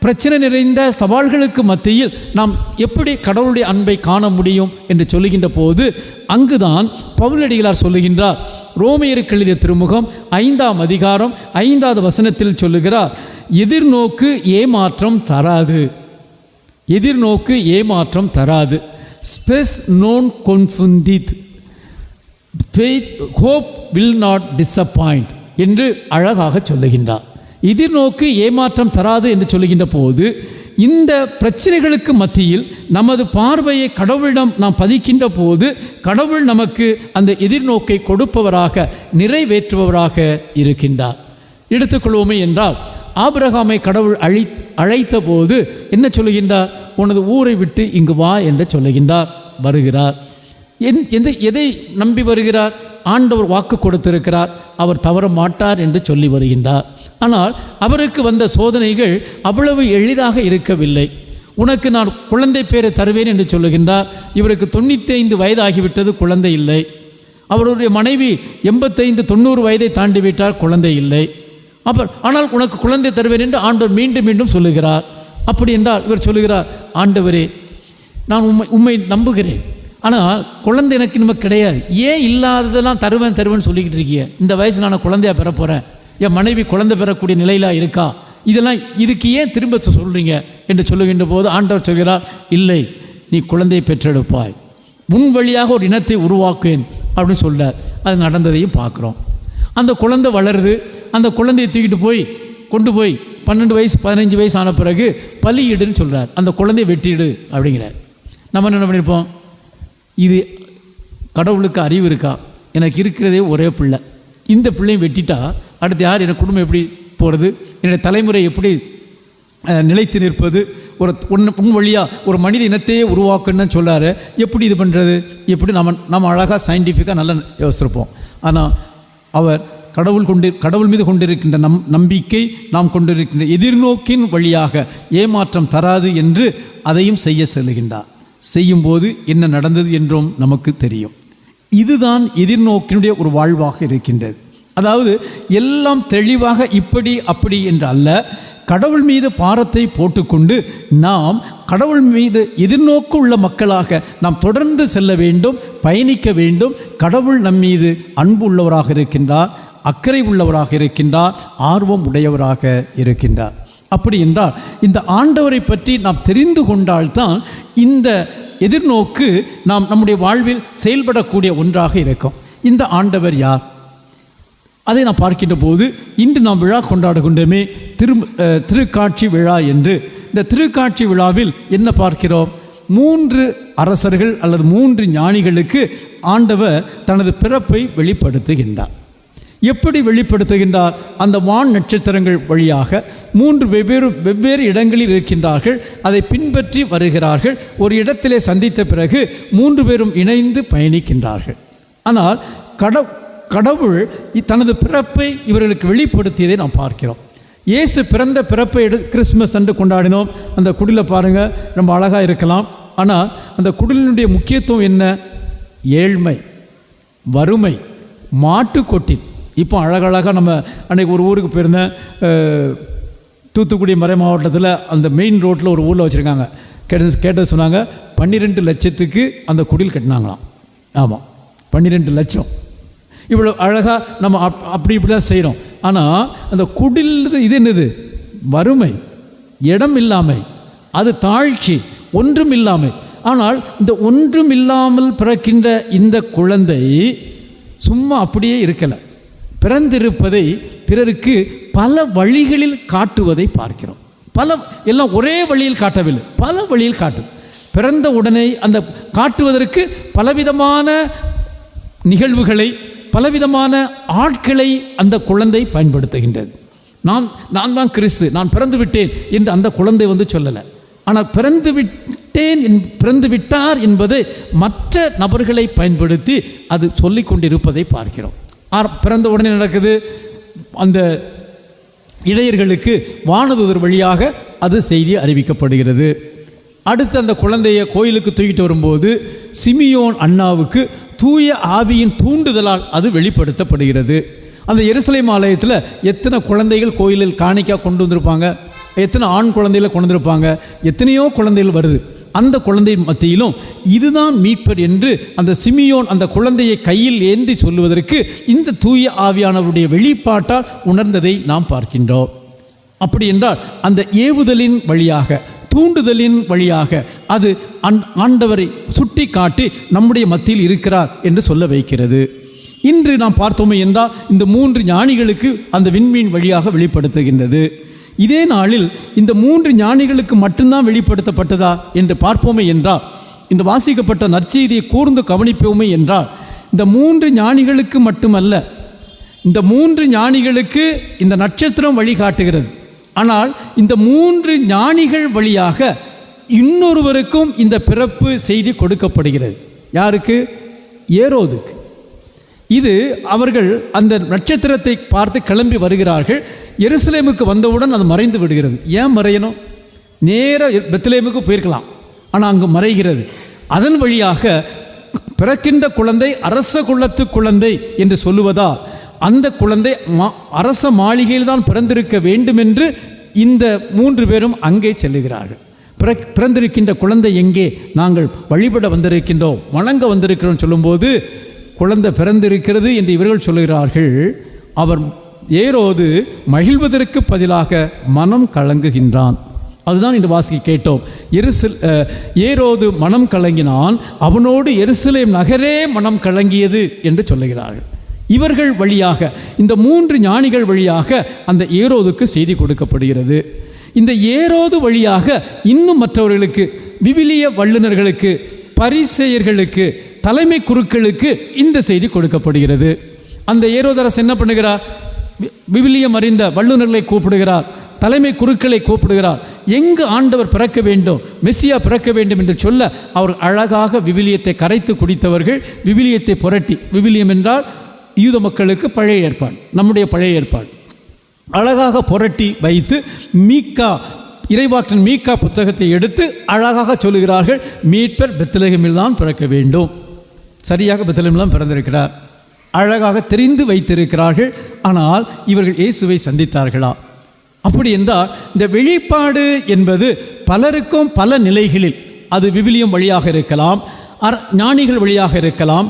பிரச்சனை நிறைந்த சவால்களுக்கு மத்தியில் நாம் எப்படி கடவுளுடைய அன்பை காண முடியும் என்று சொல்லுகின்ற போது அங்குதான் பவுலடிகளார் சொல்லுகின்றார். ரோமையருக்கு எழுதிய திருமுகம் 5ஆம் அதிகாரம் 5வது வசனத்தில் சொல்லுகிறார், எதிர்நோக்கு ஏமாற்றம் தராது, எதிர்நோக்கு ஏமாற்றம் தராது. ஸ்பெஸ் நோன் கொன்ஃபுந்தித், faith hope will not disappoint என்று அழகாக சொல்லுகின்றார். எதிர்நோக்கு ஏமாற்றம் தராது என்று சொல்லுகின்ற போது இந்த பிரச்சனைகளுக்கு மத்தியில் நமது பார்வையை கடவுளிடம் நாம் பதிக்கின்ற போது கடவுள் நமக்கு அந்த எதிர்நோக்கை கொடுப்பவராக நிறைவேற்றுபவராக இருக்கின்றார். எடுத்துக்கொள்வோமே என்றால் ஆபிரகாமை கடவுள் அழைத்த போது என்ன சொல்லுகின்றார்? உனது ஊரை விட்டு இங்கு வா என்று சொல்லுகின்றார். வருகிறார். எதை நம்பி வருகிறார்? ஆண்டவர் வாக்கு கொடுத்திருக்கிறார், அவர் தவற மாட்டார் என்று சொல்லி வருகின்றார். ஆனால் அவருக்கு வந்த சோதனைகள் அவ்வளவு எளிதாக இருக்கவில்லை. உனக்கு நான் குழந்தை பேரை தருவேன் என்று சொல்லுகின்றார். இவருக்கு 95 வயதாகிவிட்டது, குழந்தை இல்லை. அவருடைய மனைவி 85-90 வயதை தாண்டிவிட்டார், குழந்தை இல்லை. ஆனால் உனக்கு குழந்தை தருவேன் என்று ஆண்டவர் மீண்டும் மீண்டும் சொல்லுகிறார். அப்படி என்றால் இவர் சொல்லுகிறார், ஆண்டவரே நான் உம்மை நம்புகிறேன், ஆனால் குழந்தை எனக்கு நமக்கு கிடையாது. ஏன் இல்லாததெல்லாம் தருவேன் சொல்லிக்கிட்டு இருக்கீங்க? இந்த வயசு நான் குழந்தையா பெற போகிறேன், என் மனைவி குழந்தை பெறக்கூடிய நிலையில இருக்கா, இதெல்லாம் இதுக்கு ஏன் திரும்ப சொல்கிறீங்க என்று சொல்லுகின்ற போது ஆண்டவர் சொல்கிறார், இல்லை, நீ குழந்தையை பெற்றெடுப்பாய், முன் வழியாக ஒரு இனத்தை உருவாக்குவேன் அப்படின்னு சொல்கிறார். அது நடந்ததையும் பார்க்குறோம். அந்த குழந்தை வளருது. அந்த குழந்தையை தூக்கிட்டு கொண்டு போய் 12 வயசு 15 வயசு ஆன பிறகு பலியிடுன்னு சொல்கிறார். அந்த குழந்தையை வெட்டிடு அப்படிங்கிறார். நம்ம என்ன பண்ணியிருப்போம்? இது கடவுளுக்கு அறிவு இருக்கா? எனக்கு இருக்கிறதே ஒரே பிள்ளை, இந்த பிள்ளையும் வெட்டிட்டா அடுத்து யார்? என் குடும்பம் எப்படி போகிறது? என்னுடைய தலைமுறை எப்படி நிலைத்து நிற்பது? உன் வழியாக ஒரு மனித இனத்தையே உருவாக்குன்னு சொல்கிறாரு. எப்படி இது பண்ணுறது? எப்படி நம்ம அழகாக சயின்டிஃபிக்காக நல்லா யோசிச்சிருப்போம். ஆனால் அவர் கடவுள் மீது கொண்டிருக்கின்ற நம்பிக்கை, நாம் கொண்டிருக்கின்ற எதிர்நோக்கின் வழியாக ஏமாற்றம் தராது என்று அதையும் செய்ய செல்லுகின்றார். செய்யும்போது என்ன நடந்தது என்றும் நமக்கு தெரியும். இதுதான் எதிர்நோக்கினுடைய ஒரு வாழ்வாக இருக்கின்றது. அதாவது எல்லாம் தெளிவாக இப்படி அப்படி என்று அல்ல, கடவுள் மீது பாரத்தை போட்டுக்கொண்டு நாம் கடவுள் மீது எதிர்நோக்கு உள்ள மக்களாக நாம் தொடர்ந்து செல்ல வேண்டும், பயணிக்க வேண்டும். கடவுள் நம் மீது அன்பு உள்ளவராக இருக்கின்றார், அக்கறை உள்ளவராக இருக்கின்றார், ஆர்வம் உடையவராக இருக்கின்றார். அப்படி என்றால் இந்த ஆண்டவரை பற்றி நாம் தெரிந்து கொண்டால்தான் இந்த எதிர்நோக்கு நம்முடைய வாழ்வில் செயல்படக்கூடிய ஒன்றாக இருக்கும். இந்த ஆண்டவர் யார்? அதை நாம் பார்க்கின்ற போது இன்று நாம் விழா கொண்டாடுகின்றோமே திருக்காட்சி விழா என்று. இந்த திருக்காட்சி விழாவில் என்ன பார்க்கிறோம்? 3 அரசர்கள் அல்லது 3 ஞானிகளுக்கு ஆண்டவர் தனது பிறப்பை வெளிப்படுத்துகின்றார். எப்படி வெளிப்படுத்துகின்றார்? அந்த வான் நட்சத்திரங்கள் வழியாக 3 வெவ்வேறு இடங்களில் இருக்கின்றார்கள். அதை பின்பற்றி வருகிறார்கள். ஒரு இடத்திலே சந்தித்த பிறகு 3 பேரும் இணைந்து பயணிக்கின்றார்கள். ஆனால் கடவுள் தனது பிறப்பை இவர்களுக்கு வெளிப்படுத்தியதை நாம் பார்க்கிறோம். இயேசு பிறந்த பிறப்பை கிறிஸ்மஸ் அன்று கொண்டாடினோம். அந்த குடிலில் பாருங்கள், ரொம்ப அழகாக இருக்கலாம். ஆனால் அந்த குடிலினுடைய முக்கியத்துவம் என்ன? ஏழ்மை, வறுமை, மாட்டுக்கொட்டில். இப்போ அழகழகாக நம்ம அன்றைக்கி ஒரு ஊருக்கு போயிருந்தேன், தூத்துக்குடி மறை மாவட்டத்தில் அந்த மெயின் ரோட்டில் ஒரு ஊரில் வச்சுருக்காங்க. கேட்டது சொன்னாங்க, 12 லட்சத்துக்கு அந்த குடில் கட்டினாங்களாம். ஆமாம், 12 லட்சம். இவ்வளோ அழகாக நம்ம இப்படிலாம் செய்கிறோம். ஆனால் அந்த குடில் இது என்னது? வறுமை, இடம் இல்லாமை, அது தாழ்ச்சி, ஒன்றும் இல்லாமை. ஆனால் இந்த ஒன்றும் இல்லாமல் பிறக்கின்ற இந்த குழந்தை சும்மா அப்படியே இருக்கலை. பிறந்திருப்பதை பிறருக்கு பல வழிகளில் காட்டுவதை பார்க்கிறோம். எல்லாம் ஒரே வழியில் காட்டவில்லை, பல வழியில் காட்டு. பிறந்த உடனே அந்த காட்டுவதற்கு பலவிதமான நிகழ்வுகளை, பலவிதமான ஆட்களை அந்த குழந்தை பயன்படுத்துகின்றது. நான் தான் கிறிஸ்து, நான் பிறந்து விட்டேன் என்று அந்த குழந்தை சொல்லலை. ஆனால் பிறந்து விட்டார் என்பதை மற்ற நபர்களை பயன்படுத்தி அது சொல்லிக் கொண்டிருப்பதை பார்க்கிறோம். பிறந்த உடனே நடக்குது, அந்த இளையர்களுக்கு வானதூதர் வழியாக அது செய்தி அறிவிக்கப்படுகிறது. அடுத்து அந்த குழந்தையை கோயிலுக்கு தூக்கிட்டு வரும்போது சிமியோன் அண்ணாவுக்கு தூய ஆவியின் தூண்டுதலால் அது வெளிப்படுத்தப்படுகிறது. அந்த எருசலேம் ஆலயத்தில் எத்தனை குழந்தைகள் கோயிலில் காணிக்கா கொண்டு வந்திருப்பாங்க, எத்தனை ஆண் குழந்தைகளை கொண்டு வந்திருப்பாங்க, எத்தனையோ குழந்தைகள் வருது. அந்த குழந்தையின் மத்தியிலும் இதுதான் மீட்பர் என்று அந்த சிமியோன் அந்த குழந்தையை கையில் ஏந்தி சொல்லுவதற்கு இந்த தூய ஆவியானவருடைய வெளிப்பாட்டால் உணர்ந்ததை நாம் பார்க்கின்றோம். அப்படி என்றால் அந்த ஏவுதலின் வழியாக, தூண்டுதலின் வழியாக அது ஆண்டவரை சுட்டி காட்டி நம்முடைய மத்தியில் இருக்கிறார் என்று சொல்ல வைக்கிறது. இன்று நாம் பார்த்தோமே என்றால் இந்த 3 ஞானிகளுக்கு அந்த விண்மீன் வழியாக வெளிப்படுத்துகின்றது. இதே நாளில் இந்த 3 ஞானிகளுக்கு மட்டும்தான் வெளிப்படுத்தப்பட்டதா என்று பார்ப்போமே என்றால், இந்த வாசிக்கப்பட்ட நற்செய்தியை கூர்ந்து கவனிப்போமே என்றால், இந்த 3 ஞானிகளுக்கு மட்டுமல்ல, இந்த 3 ஞானிகளுக்கு இந்த நட்சத்திரம் வழிகாட்டுகிறது. ஆனால் இந்த 3 ஞானிகள் வழியாக இன்னொருவருக்கும் இந்த பிறப்பு செய்தி கொடுக்கப்படுகிறது. யாருக்கு? ஏரோதுக்கு. இது அவர்கள் அந்த நட்சத்திரத்தை பார்த்து கிளம்பி வருகிறார்கள். எருசலேமுக்கு வந்தவுடன் அது மறைந்து விடுகிறது. ஏன் மறையணும்? நேராக பெத்லகேமுக்கு போயிருக்கலாம், ஆனால் அங்கு மறைகிறது. அதன் வழியாக பிறக்கின்ற குழந்தை அரச குலத்து குழந்தை என்று சொல்லுவதால் அந்த குழந்தை அரச மாளிகையில் தான் பிறந்திருக்க வேண்டும் என்று இந்த 3 பேரும் அங்கே செல்லுகிறார்கள். பிறந்திருக்கின்ற குழந்தை எங்கே? நாங்கள் வழிபட வந்திருக்கின்றோம், வணங்க வந்திருக்கிறோம் சொல்லும்போது, குழந்தை பிறந்திருக்கிறது என்று இவர்கள் சொல்லுகிறார்கள். அவர் ஏரோது மகிழ்வதற்கு பதிலாக மனம் கலங்குகின்றான். அதுதான் இன்று வாசிக்க கேட்டோம். ஏரோது மனம் கலங்கினான், அவனோடு எருசலேம் நகரே மனம் கலங்கியது என்று சொல்லுகிறார்கள். இவர்கள் வழியாக, இந்த 3 ஞானிகள் வழியாக அந்த ஏரோதுக்கு செய்தி கொடுக்கப்படுகிறது. இந்த ஏரோது வழியாக இன்னும் மற்றவர்களுக்கு, விவிலிய வல்லுநர்களுக்கு, பரிசேயர்களுக்கு, தலைமை குருக்களுக்கு இந்த செய்தி கொடுக்கப்படுகிறது. அந்த ஏரோதரசு என்ன பண்ணுகிறார்? விவிலியம் அறிந்த வல்லுநர்களை கூப்பிடுகிறார், தலைமை குருக்களை கூப்பிடுகிறார். எங்கு ஆண்டவர் பிறக்க வேண்டும், மெஸ்ஸியா பிறக்க வேண்டும் என்று சொல்ல அவர் அழகாக விவிலியத்தை கரைத்து குடித்தவர்கள். விவிலியத்தை புரட்டி, விவிலியம் என்றால் யூத மக்களுக்கு பழைய ஏற்பாடு, நம்முடைய பழைய ஏற்பாடு, அழகாக புரட்டி வைத்து மீகா, இறைவாக்கின் மீகா புத்தகத்தை எடுத்து அழகாக சொல்லுகிறார்கள், மீட்பர் பெத்லகேமில் தான் பிறக்க வேண்டும். சரியாக பெத்லகேமில் தான் பிறந்திருக்கிறார், அழகாக தெரிந்து வைத்திருக்கிறார்கள். ஆனால் இவர்கள் இயேசுவை சந்தித்தார்களா? அப்படி என்றால் இந்த வெளிப்பாடு என்பது பலருக்கும் பல நிலைகளில், அது விவிலியம் வழியாக இருக்கலாம், ஞானிகள் வழியாக இருக்கலாம்,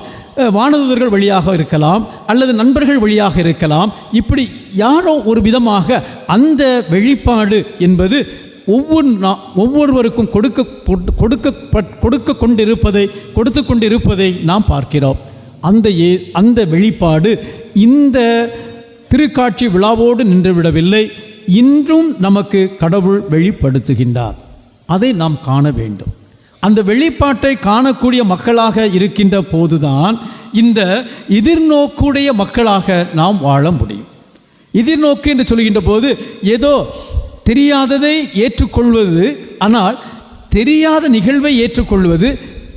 வானதூதர்கள் வழியாக இருக்கலாம், அல்லது நண்பர்கள் வழியாக இருக்கலாம். இப்படி யாரோ ஒரு விதமாக அந்த வெளிப்பாடு என்பது ஒவ்வொருவருக்கும் கொடுத்து கொண்டிருப்பதை நாம் பார்க்கிறோம். அந்த வெளிப்பாடு இந்த திருக்காட்சி விழாவோடு நின்றுவிடவில்லை. இன்றும் நமக்கு கடவுள் வெளிப்படுத்துகின்றார். அதை நாம் காண வேண்டும். அந்த வெளிப்பாட்டை காணக்கூடிய மக்களாக இருக்கின்ற போதுதான் இந்த எதிர்நோக்குடைய மக்களாக நாம் வாழ முடியும். எதிர்நோக்கு என்று சொல்கின்ற போது ஏதோ தெரியாததை ஏற்றுக்கொள்வது, ஆனால் தெரியாத நிகழ்வை ஏற்றுக்கொள்வது,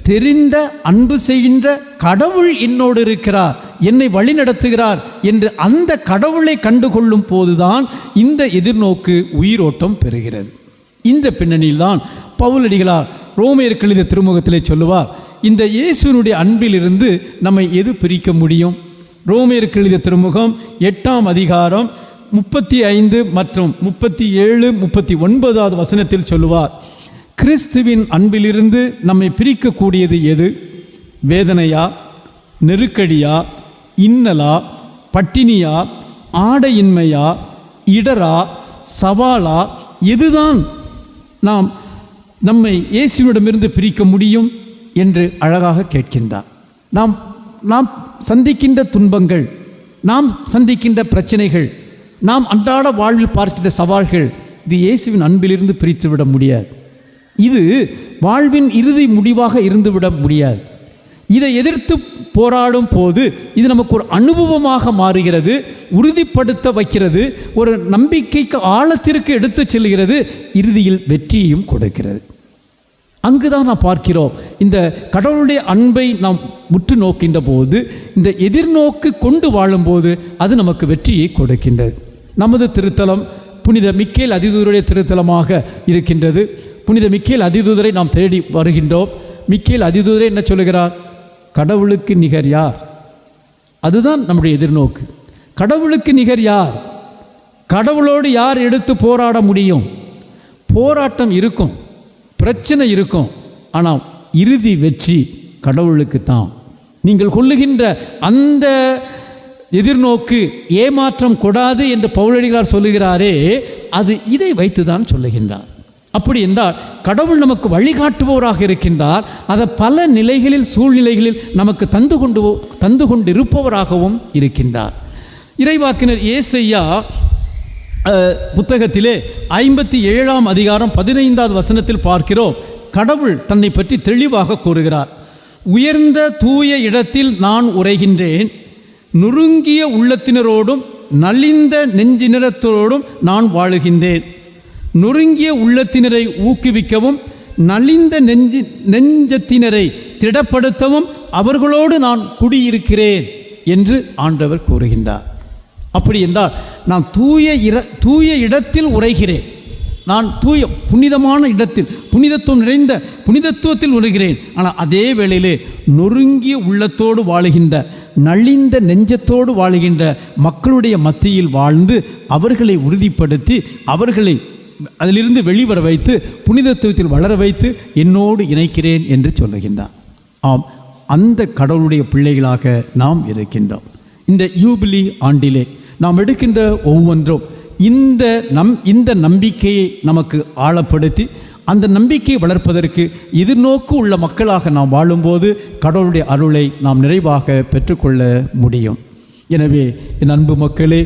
தெரிந்த அன்பு செய்கின்ற கடவுள் என்னோடு இருக்கிறார், என்னை வழி நடத்துகிறார் என்று அந்த கடவுளை கண்டுகொள்ளும் போதுதான் இந்த எதிர்நோக்கு உயிரோட்டம் பெறுகிறது. இந்த பின்னணியில்தான் பவுலடிகளார் ரோமையருக்கு எழுதிய திருமுகத்திலே சொல்லுவார், இந்த இயேசுனுடைய அன்பிலிருந்து நம்மை எது பிரிக்க முடியும்? ரோமையருக்கு எழுதிய திருமுகம் 8ஆம் அதிகாரம் 35 மற்றும் 37, 39 வசனத்தில் சொல்லுவார், கிறிஸ்துவின் அன்பிலிருந்து நம்மை பிரிக்கக்கூடியது எது? வேதனையா, நெருக்கடியா, இன்னலா, பட்டினியா, ஆடையின்மையா, இடரா, சவாலா? எதுதான் நம்மை இயேசுவிடமிருந்து பிரிக்க முடியும் என்று அழகாக கேட்கின்றார். நாம் சந்திக்கின்ற துன்பங்கள், நாம் சந்திக்கின்ற பிரச்சனைகள், நாம் அன்றாட வாழ்வில் பார்க்கின்ற சவால்கள், இது இயேசுவின் அன்பிலிருந்து பிரித்துவிட முடியாது. இது வாழ்வின் இறுதி முடிவாக இருந்துவிட முடியாது. இதை எதிர்த்து போராடும் போது இது நமக்கு ஒரு அனுபவமாக மாறுகிறது, உறுதிப்படுத்த வைக்கிறது, ஒரு நம்பிக்கைக்கு ஆழத்திற்கு எடுத்து செல்கிறது, இறுதியில் வெற்றியையும் கொடுக்கிறது. அங்குதான் நாம் பார்க்கிறோம், இந்த கடவுளுடைய அன்பை நாம் உற்று நோக்கின்ற போது, இந்த எதிர்நோக்கு கொண்டு வாழும்போது அது நமக்கு வெற்றியை கொடுக்கின்றது. நமது திருத்தலம் புனித மிக்கேல் அதிதூதருடைய திருத்தலமாக இருக்கின்றது. புனித மிக்கேல் அதிதூதரை நாம் தேடி வருகின்றோம். மிக்கேல் அதிதூதரை என்ன சொல்லுகிறார்? கடவுளுக்கு நிகர் யார்? அதுதான் நம்முடைய எதிர்நோக்கு. கடவுளுக்கு நிகர் யார்? கடவுளோடு யார் எடுத்து போராட முடியும்? போராட்டம் இருக்கும், பிரச்சனை இருக்கும், ஆனால் இறுதி வெற்றி கடவுளுக்கு தான். நீங்கள் கொள்ளுகின்ற அந்த எதிர்நோக்கு ஏமாற்றம் கொடாது என்று பவுலடிகளார் சொல்லுகிறாரே, அது இதை வைத்து தான் சொல்லுகின்றார். அப்படி என்றால் கடவுள் நமக்கு வழிகாட்டுபவராக இருக்கின்றார். அதை பல நிலைகளில், சூழ்நிலைகளில் நமக்கு தந்து கொண்டிருப்பவராகவும் இருக்கின்றார். இறைவாக்கினர் ஏசையா புத்தகத்திலே 57ஆம் அதிகாரம் 15வது வசனத்தில் பார்க்கிறோம், கடவுள் தன்னை பற்றி தெளிவாக கூறுகிறார். உயர்ந்த தூய இடத்தில் நான் உரைகின்றேன், நுறுங்கிய உள்ளத்தினரோடும் நலிந்த நெஞ்சினத்தோடும் நான் வாழுகின்றேன். நொறுங்கிய உள்ளத்தினரை ஊக்குவிக்கவும் நலிந்த நெஞ்சத்தினரை திடப்படுத்தவும் அவர்களோடு நான் குடியிருக்கிறேன் என்று ஆண்டவர் கூறுகின்றார். அப்படி என்றால் நான் தூய இடத்தில் உரைகிறேன், நான் தூய புனிதமான இடத்தில், புனிதத்துவம் நிறைந்த புனிதத்துவத்தில் உரைகிறேன். ஆனால் அதே வேளையிலே நொறுங்கிய உள்ளத்தோடு வாழுகின்ற, நலிந்த நெஞ்சத்தோடு வாழுகின்ற மக்களுடைய மத்தியில் வாழ்ந்து அவர்களை உறுதிப்படுத்தி அவர்களை அதிலிருந்து வெளிவர வைத்து புனிதத்துவத்தில் வளர வைத்து என்னோடு இணைக்கிறேன் என்று சொல்லுகின்றார். ஆம், அந்த கடவுளுடைய பிள்ளைகளாக நாம் இருக்கின்றோம். இந்த யூபிலி ஆண்டிலே நாம் எடுக்கின்ற ஒவ்வொன்றும் இந்த நம்பிக்கையை நமக்கு ஆழப்படுத்தி அந்த நம்பிக்கையை வளர்ப்பதற்கு எதிர்நோக்கு உள்ள மக்களாக நாம் வாழும்போது கடவுளுடைய அருளை நாம் நிறைவாக பெற்றுக்கொள்ள முடியும். எனவே என் அன்பு மக்களே,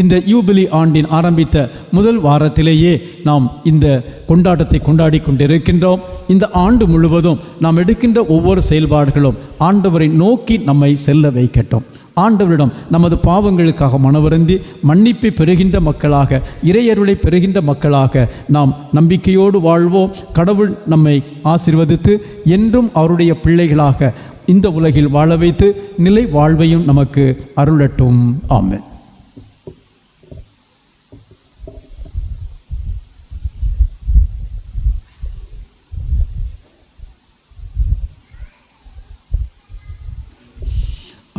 இந்த யூபிலி ஆண்டின் ஆரம்பித்த முதல் வாரத்திலேயே நாம் இந்த கொண்டாட்டத்தை கொண்டாடி கொண்டிருக்கின்றோம். இந்த ஆண்டு முழுவதும் நாம் எடுக்கின்ற ஒவ்வொரு செயல்பாடுகளும் ஆண்டவரை நோக்கி நம்மை செல்ல வைக்கட்டும். ஆண்டவரிடம் நமது பாவங்களுக்காக மனவருந்தி மன்னிப்பை பெறுகின்ற மக்களாக, இறையருளை பெறுகின்ற மக்களாக நாம் நம்பிக்கையோடு வாழ்வோம். கடவுள் நம்மை ஆசீர்வதித்து என்றும் அவருடைய பிள்ளைகளாக இந்த உலகில் வாழ வைத்து நிலை வாழ்வையும் நமக்கு அருளட்டும். ஆமென்.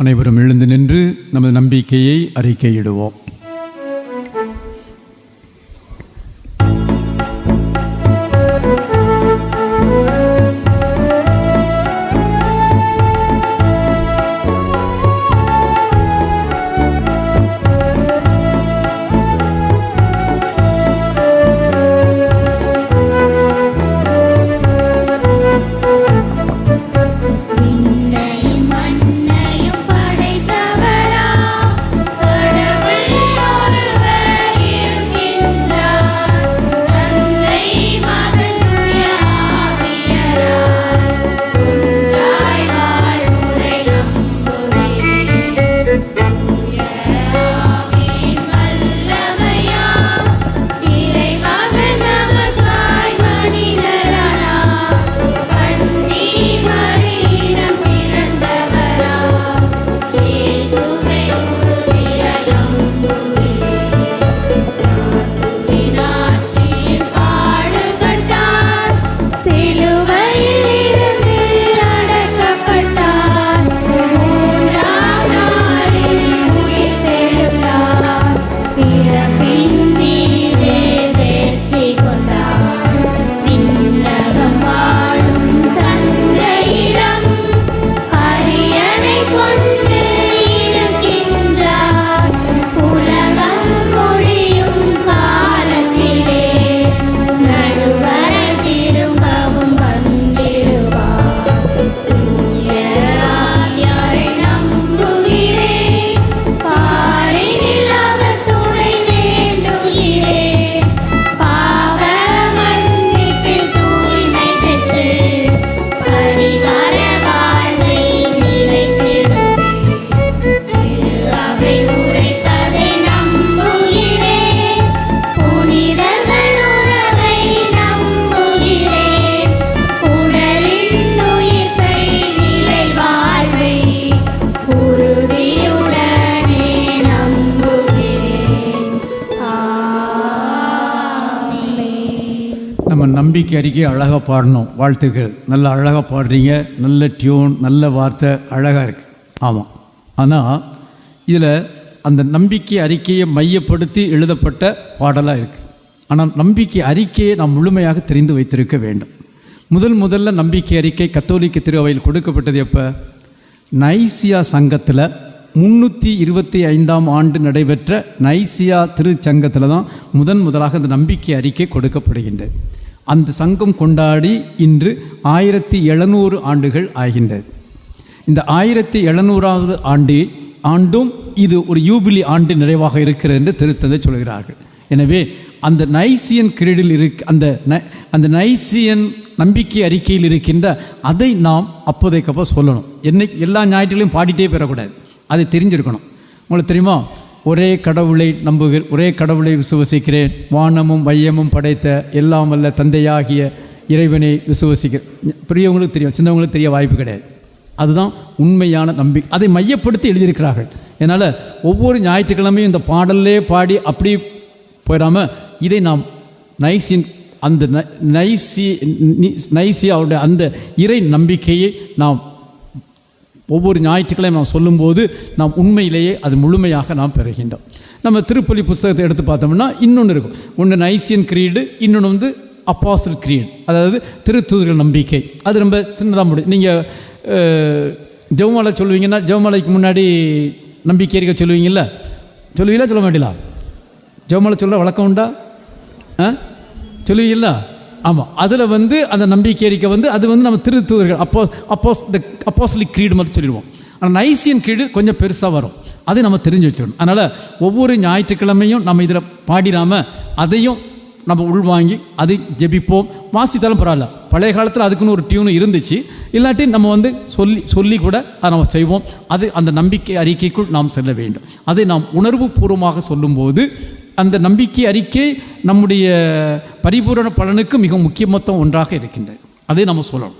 அனைவரும் எழுந்து நின்று நமது நம்பிக்கையை அறிக்கையிடுவோம். நம்பிக்கை அறிக்கை அழகாக பாடணும். வாழ்த்துக்கள், நல்ல அழகாக பாடுறீங்க. நல்ல டியூன், நல்ல வார்த்தை, அழகாக இருக்குது. ஆமாம், ஆனால் இதில் அந்த நம்பிக்கை அறிக்கையை மையப்படுத்தி எழுதப்பட்ட பாடலாக இருக்குது. ஆனால் நம்பிக்கை அறிக்கையை நாம் முழுமையாக தெரிந்து வைத்திருக்க வேண்டும். முதல்ல நம்பிக்கை அறிக்கை கத்தோலிக்க திருவையில் கொடுக்கப்பட்டது எப்போ? நைசியா சங்கத்தில் 325ஆம் ஆண்டு நடைபெற்ற நைசியா திருச்சங்கத்தில் தான் முதலாக அந்த நம்பிக்கை அறிக்கை கொடுக்கப்படுகின்றது. அந்த சங்கம் கொண்டாடி இன்று 1700 ஆண்டுகள் ஆகின்றது. இந்த 1700வது ஆண்டும் இது ஒரு யூபிலி ஆண்டு நிறைவாக இருக்கிறது என்று திருத்தந்தை சொல்கிறார்கள். எனவே அந்த நைசியன் கிரீடில் அந்த நைசியன் நம்பிக்கை அறிக்கையில் இருக்கின்ற அதை நாம் அப்போதைக்கப்போ சொல்லணும். எல்லா ஞாயிற்றுலையும் பாடிட்டே பெறக்கூடாது, அதை தெரிஞ்சிருக்கணும். உங்களுக்கு தெரியுமா, ஒரே கடவுளை ஒரே கடவுளை விசுவசிக்கிறேன், வானமும் வையமும் படைத்த எல்லாம் வல்ல தந்தையாகிய இறைவனை விசுவசிக்கிறேன். பெரியவங்களுக்கு தெரியும், சின்னவங்களுக்கு தெரிய வாய்ப்பு கிடையாது. அதுதான் உண்மையான நம்பிக்கை. அதை மையப்படுத்தி எழுதியிருக்கிறார்கள். அதனால் ஒவ்வொரு ஞாயிற்றுக்கிழமையும் இந்த பாடலே பாடி அப்படி போயிடாமல் இதை நாம் அந்த நைசியாவுடைய அந்த இறை நம்பிக்கையை நாம் ஒவ்வொரு ஞாயிற்றுக்கிழமை நாம் சொல்லும்போது நாம் உண்மையிலேயே அது முழுமையாக நாம் பெறுகின்றோம். நம்ம திருப்பலி புஸ்தகத்தை எடுத்து பார்த்தோம்னா இன்னொன்று இருக்கும். ஒன்று நைசியன் கிரீடு, இன்னொன்று வந்து அப்போஸ்தலர் கிரீடு, அதாவது திருத்தூதர்கள் நம்பிக்கை. அது ரொம்ப சின்னதாக முடியும். நீங்கள் ஜெபமாலை சொல்லுவீங்கன்னா ஜெபமாலைக்கு முன்னாடி நம்பிக்கை இருக்க சொல்லுவீங்கள்ல, சொல்லுவீங்களா சொல்ல மாட்டீங்களா? ஜெபமாலை சொல்கிற வழக்கம் உண்டா? சொல்லுவீங்களா? ஆமாம். அதில் வந்து அந்த நம்பிக்கை அறிக்கை வந்து அது வந்து நம்ம திருத்தூதர்கள் அப்போஸ்தலிக் கிரீடு மாதிரி சொல்லிடுவோம். ஆனால் நைசியன் கிரீடு கொஞ்சம் பெருசாக வரும், அதை நம்ம தெரிஞ்சு வச்சுக்கணும். அதனால் ஒவ்வொரு ஞாயிற்றுக்கிழமையும் நம்ம இதில் பாடிடாமல் அதையும் நம்ம உள்வாங்கி அதை ஜெபிப்போம். வாசித்தாலும் பரவாயில்ல, பழைய காலத்தில் அதுக்குன்னு ஒரு டியூன் இருந்துச்சு, இல்லாட்டி நம்ம வந்து சொல்லி கூட அதை நம்ம செய்வோம். அது அந்த நம்பிக்கை அறிக்கைக்குள் நாம் செல்ல வேண்டும். அதை நாம் உணர்வு பூர்வமாக சொல்லும்போது அந்த நம்பிக்கை அறிக்கை நம்முடைய பரிபூரண பலனுக்கு மிக முக்கியமற்ற ஒன்றாக இருக்கின்றது. அதை நம்ம சொல்லணும்.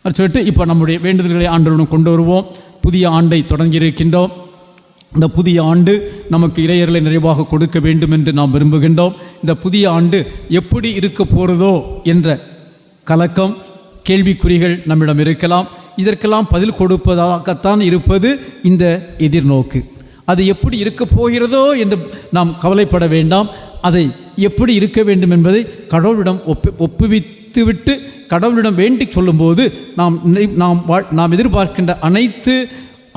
அது சொல்லிட்டு இப்போ நம்முடைய வேண்டுதல்களை ஆண்டவருடன் கொண்டு வருவோம். புதிய ஆண்டை தொடங்கியிருக்கின்றோம். இந்த புதிய ஆண்டு நமக்கு இறையர்களை நிறைவாக கொடுக்க வேண்டும் என்று நாம் விரும்புகின்றோம். இந்த புதிய ஆண்டு எப்படி இருக்க போகிறதோ என்ற கலக்கம், கேள்விக்குறிகள் நம்மிடம் இருக்கலாம். இதற்கெல்லாம் பதில் கொடுப்பதாகத்தான் இருப்பது இந்த எதிர்நோக்கு. அது எப்படி இருக்க போகிறதோ என்று நாம் கவலைப்பட வேண்டாம். அதை எப்படி இருக்க வேண்டும் என்பதை கடவுளிடம் ஒப்புவித்துவிட்டு கடவுளிடம் வேண்டி சொல்லும்போது நாம் எதிர்பார்க்கின்ற அனைத்து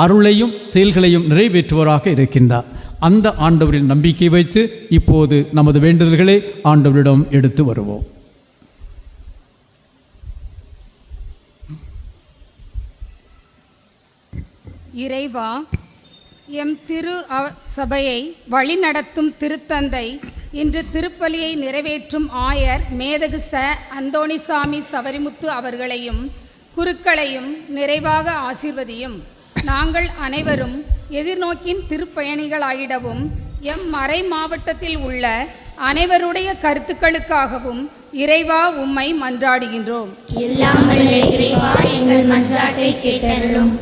அருளையும் செயல்களையும் நிறைவேற்றுவராக இருக்கின்றார். அந்த ஆண்டவரில் நம்பிக்கை வைத்து இப்போது நமது வேண்டுதல்களை ஆண்டவரிடம் எடுத்து வருவோம். இறைவா, எம் திரு சபையை வழிநடத்தும் திருத்தந்தை இன்று திருப்பலியை நிறைவேற்றும் ஆயர் மேதகு ச அந்தோணிசாமி சவரிமுத்து அவர்களையும் குருக்களையும் நிறைவாக ஆசீர்வதியும். நாங்கள் அனைவரும் எதிர்நோக்கின் திருப்பயணிகளாயிடவும் எம் மறை மாவட்டத்தில் உள்ள அனைவருடைய கருத்துக்களுக்காகவும் இறைவா உம்மை மன்றாடுகின்றோம். எல்லாம் வல்ல இறைவா, எங்கள் மன்றாட்டை கேட்டருளும்.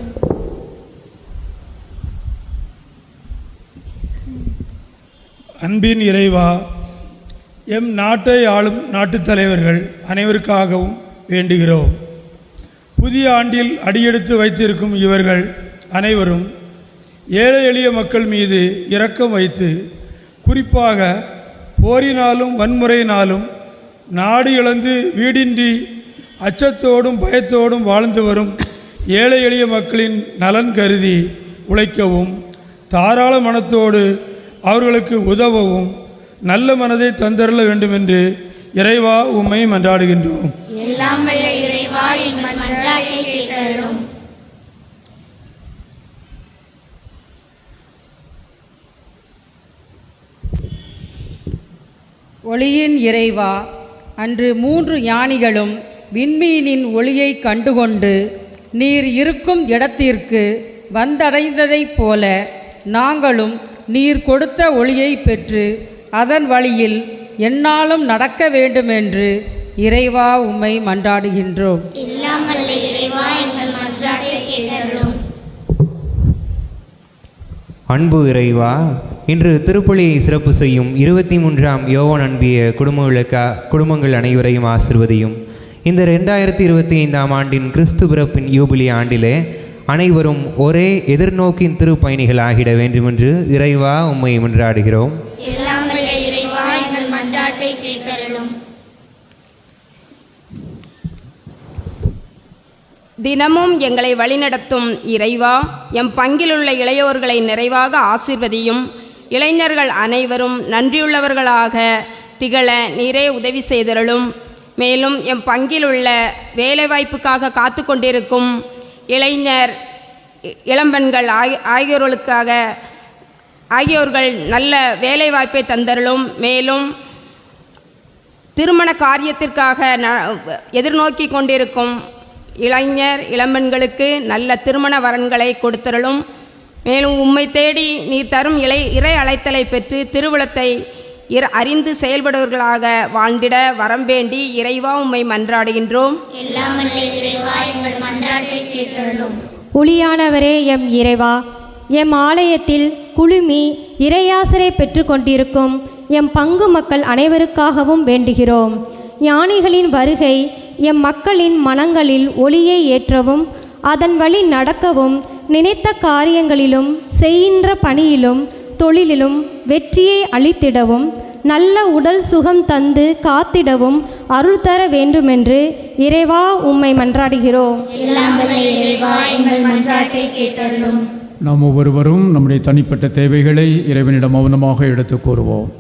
அன்பின் இறைவா, எம் நாட்டை ஆளும் நாட்டுத் தலைவர்கள் அனைவருக்காகவும் வேண்டுகிறோம். புதிய ஆண்டில் அடியெடுத்து வைத்திருக்கும் இவர்கள் அனைவரும் ஏழை எளிய மக்கள் மீது இரக்கம் வைத்து, குறிப்பாக போரினாலும் வன்முறையினாலும் நாடு இழந்து வீடின்றி அச்சத்தோடும் பயத்தோடும் வாழ்ந்து வரும் ஏழை எளிய மக்களின் நலன் கருதி உழைக்கவும், தாராள மனத்தோடு அவர்களுக்கு உதவவும் நல்ல மனதை தந்தருள வேண்டும் என்று இறைவா உம்மை மன்றாடுகின்றோம். எல்லாம் வல்ல இறைவா, எங்கள் மன்றாட்டை கேட்டருளும். ஒளியின் இறைவா, அன்று 3 ஞானிகளும் விண்மீனின் ஒளியை கண்டுகொண்டு நீர் இருக்கும் இடத்திற்கு வந்தடைந்ததைப் போல நாங்களும் நீர் கொடுத்த ஒளியை பெற்று அதன் வழியில் எந்நாளும் நடக்க வேண்டுமென்று இறைவா உம்மை மன்றாடுகின்றோம். எல்லாம் வல்ல இறைவா, எங்கள் மன்றாட்டை கேட்டருளும். அன்பு இறைவா, இன்று திருப்பலியை சிறப்பு செய்யும் 23ஆம் யோவான் அன்பிய குடும்பங்கள் அனைவரையும் ஆசிர்வதியும். இந்த 2025ஆம் ஆண்டின் கிறிஸ்து பிறப்பின் யூபிலி ஆண்டிலே அனைவரும் ஒரே எதிர்நோக்கின் திருப்பயணிகள் ஆகிட வேண்டுமென்று இறைவா உம்மை மன்றாடுகிறோம். எல்லாம் வல்ல இறைவா, எங்கள் மன்றாட்டை கேட்டருளும். தினமும் எங்களை வழிநடத்தும் இறைவா, எம் பங்கிலுள்ள இளையோர்களை நிறைவாக ஆசீர்வதியும். இளைஞர்கள் அனைவரும் நன்றியுள்ளவர்களாக திகழ நீரே உதவி செய்தருளும். மேலும் எம் பங்கிலுள்ள வேலைவாய்ப்புக்காக காத்து கொண்டிருக்கும் இளைஞர் இளம்பெண்கள் ஆகியோர்கள் நல்ல வேலைவாய்ப்பை தந்தருளும். மேலும் திருமண காரியத்திற்காக எதிர்நோக்கி கொண்டிருக்கும் இளம்பெண்களுக்கு நல்ல திருமண வரன்களை கொடுத்தருளும். மேலும் உம்மை தேடி நீர் தரும் இறை அழைத்தலை பெற்று திருவுளத்தை அறிந்து செயல்படுவர்களாக வாழ்ந்திட வரம் வேண்டி இறைவா உம்மை மன்றாடுகின்றோம். எல்லாம் வல்ல இறைவா, எங்கள் மன்றாட்டை கேட்டருளும். ஒளியானவரே எம் இறைவா, எம் ஆலயத்தில் குழுமி இறையாசரை பெற்று கொண்டிருக்கும் எம் பங்கு மக்கள் அனைவருக்காகவும் வேண்டுகிறோம். ஞானிகளின் வருகை எம் மக்களின் மனங்களில் ஒளியை ஏற்றவும் அதன் வழி நடக்கவும் நினைத்த காரியங்களிலும் செய்கின்ற பணியிலும் தொழிலிலும் வெற்றியை அளித்திடவும் நல்ல உடல் சுகம் தந்து காத்திடவும் அருள் தர வேண்டுமென்று இறைவா உம்மை மன்றாடுகிறோம். எல்லாம் வல்ல இறைவா எங்கள் மன்றாட்டை கேட்டருளும். நாம் ஒவ்வொருவரும் நம்முடைய தனிப்பட்ட தேவைகளை இறைவனிடம் மௌனமாக எடுத்துக் கூறுவோம்.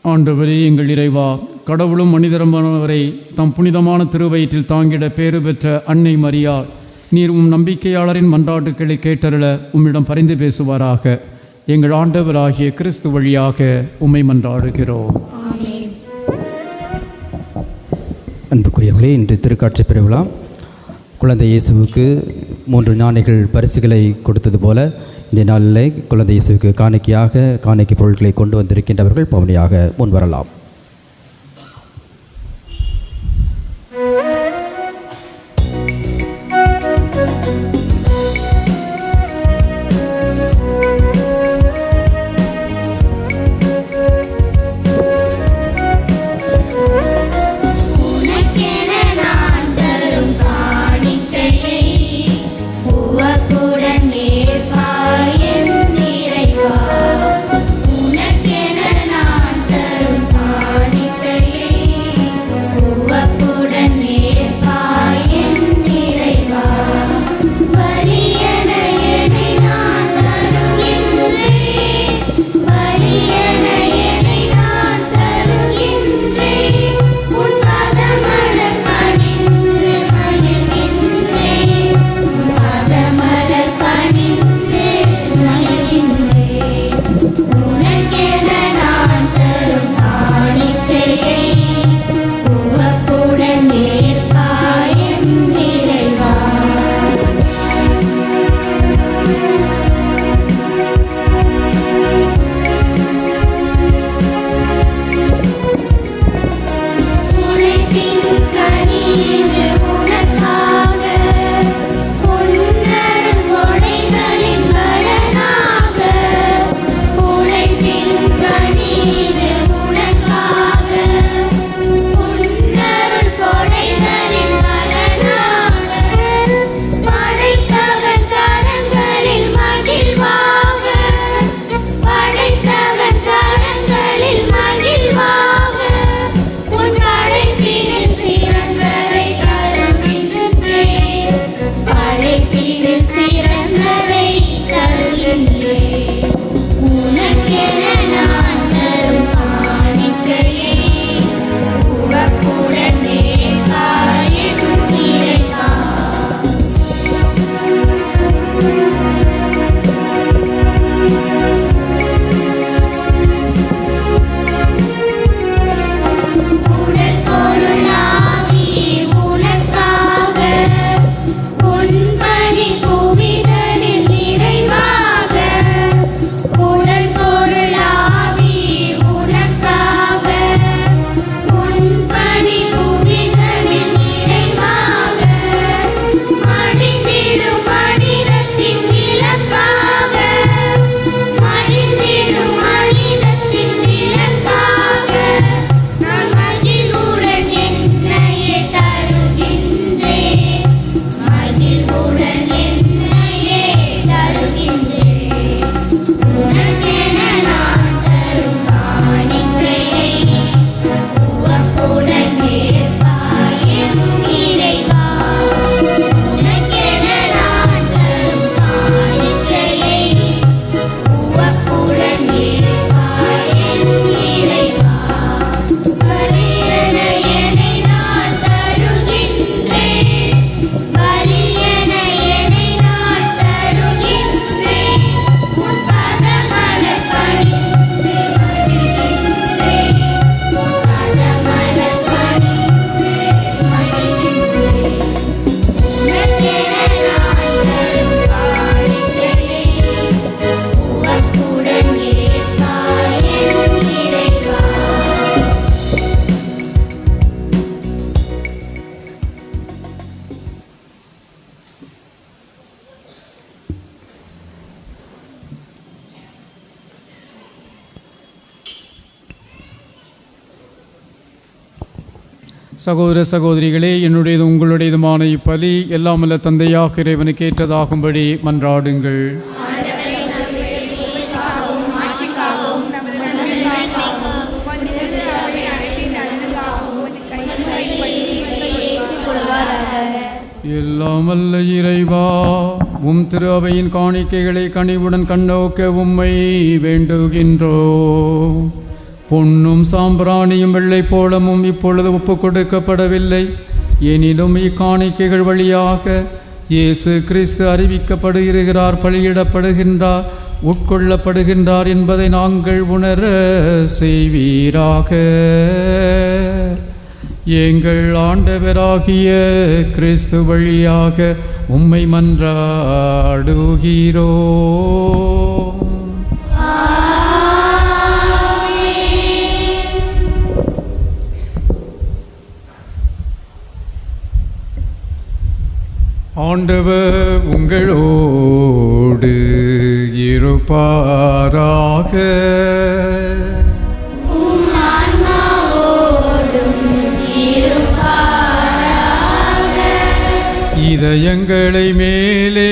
ஆண்டவரே எங்கள் இறைவா, கடவுளும் மனிதருமானவரை தம் புனிதமான திருவயிற்றில் தாங்கிட பேறு பெற்ற அன்னை மரியாள், நீர் உம் நம்பிக்கையாளரின் மன்றாட்டுக்களை கேட்டருள உம்மிடம் பரிந்து பேசுவாராக. எங்கள் ஆண்டவராகிய கிறிஸ்து வழியாக உம்மை மன்றாடுகிறோம். அன்புக்குரியவர்களே, இன்று திருக்காட்சி பெருவிழா குழந்தை இயேசுவுக்கு 3 ஞானிகள் பரிசுகளை கொடுத்தது போல இந்த நாளில் குழந்தை இயேசுவுக்கு காணிக்கை பொருட்களை கொண்டு வந்திருக்கின்றவர்கள் பவனியாக முன்வரலாம். உனக்கென நான் தரும் சகோதர சகோதரிகளே, என்னுடையது உங்களுடையதுமான இப்பலி எல்லாம் வல்ல தந்தையாக இறைவனுக்கு ஏற்றதாகும்படி மன்றாடுங்கள். எல்லாம் வல்ல இறைவா, உம் திரு அவையின் காணிக்கைகளை கனிவுடன் கண்ணோக்க உம்மை வேண்டுகின்றோ. பொன்னும் சாம்பிராணியும் வெள்ளை போலமும் இப்பொழுது ஒப்பு கொடுக்கப்படவில்லை. எனினும் இக்காணிக்கைகள் வழியாக இயேசு கிறிஸ்து அறிவிக்கப்படுகிறார், பலியிடப்படுகின்றார், உட்கொள்ளப்படுகின்றார் என்பதை நாங்கள் உணர செய்வீராக. எங்கள் ஆண்டவராகிய கிறிஸ்து வழியாக உம்மை மன்றாடுகிறோ. ஆண்டவர் உங்களோடு இருப்பாராக. இதயங்களை மேலே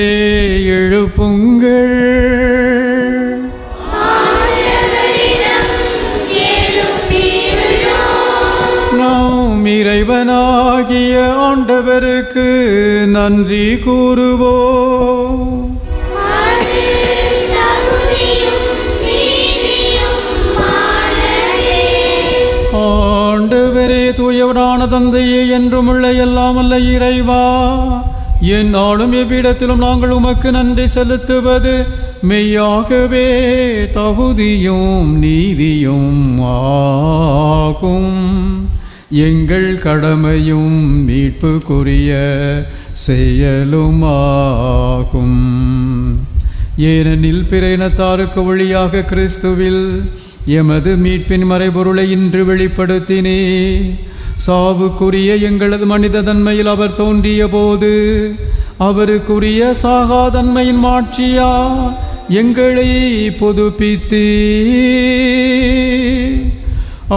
எழுப்புங்கள். நாம் இறைவனாகிய ஆண்டவருக்கு நன்றி கூறுவோம். ஆண்டவரே, தூயவரான தந்தையே, என்றும் உள்ள எல்லாம் அல்ல இறைவா, எந்நாளும் எவ்விடத்திலும் நாங்கள் உமக்கு நன்றி செலுத்துவது மெய்யாகவே தகுதியும் நீதியும் ஆகும். எங்கள் கடமையும் மீட்புக்குரிய செயலுமாகும். ஏனெனில் பிற இனத்தாருக்கு வழியாக கிறிஸ்துவில் எமது மீட்பின் மறைபொருளை இன்று வெளிப்படுத்தினே. சாவுக்குரிய எங்களது மனித தன்மையில் அவர் தோன்றிய போது அவருக்குரிய சாகாதன்மையின் மாட்சியா எங்களை புதுப்பித்தே.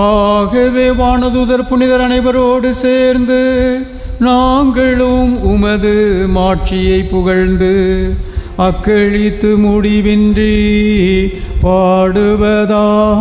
ஆகவே வானதூதர் புனிதர் அனைவரோடு சேர்ந்து நாங்களும் உமது மாட்சியை புகழ்ந்து அக்களித்து முடிவின்றி பாடுவதாவது: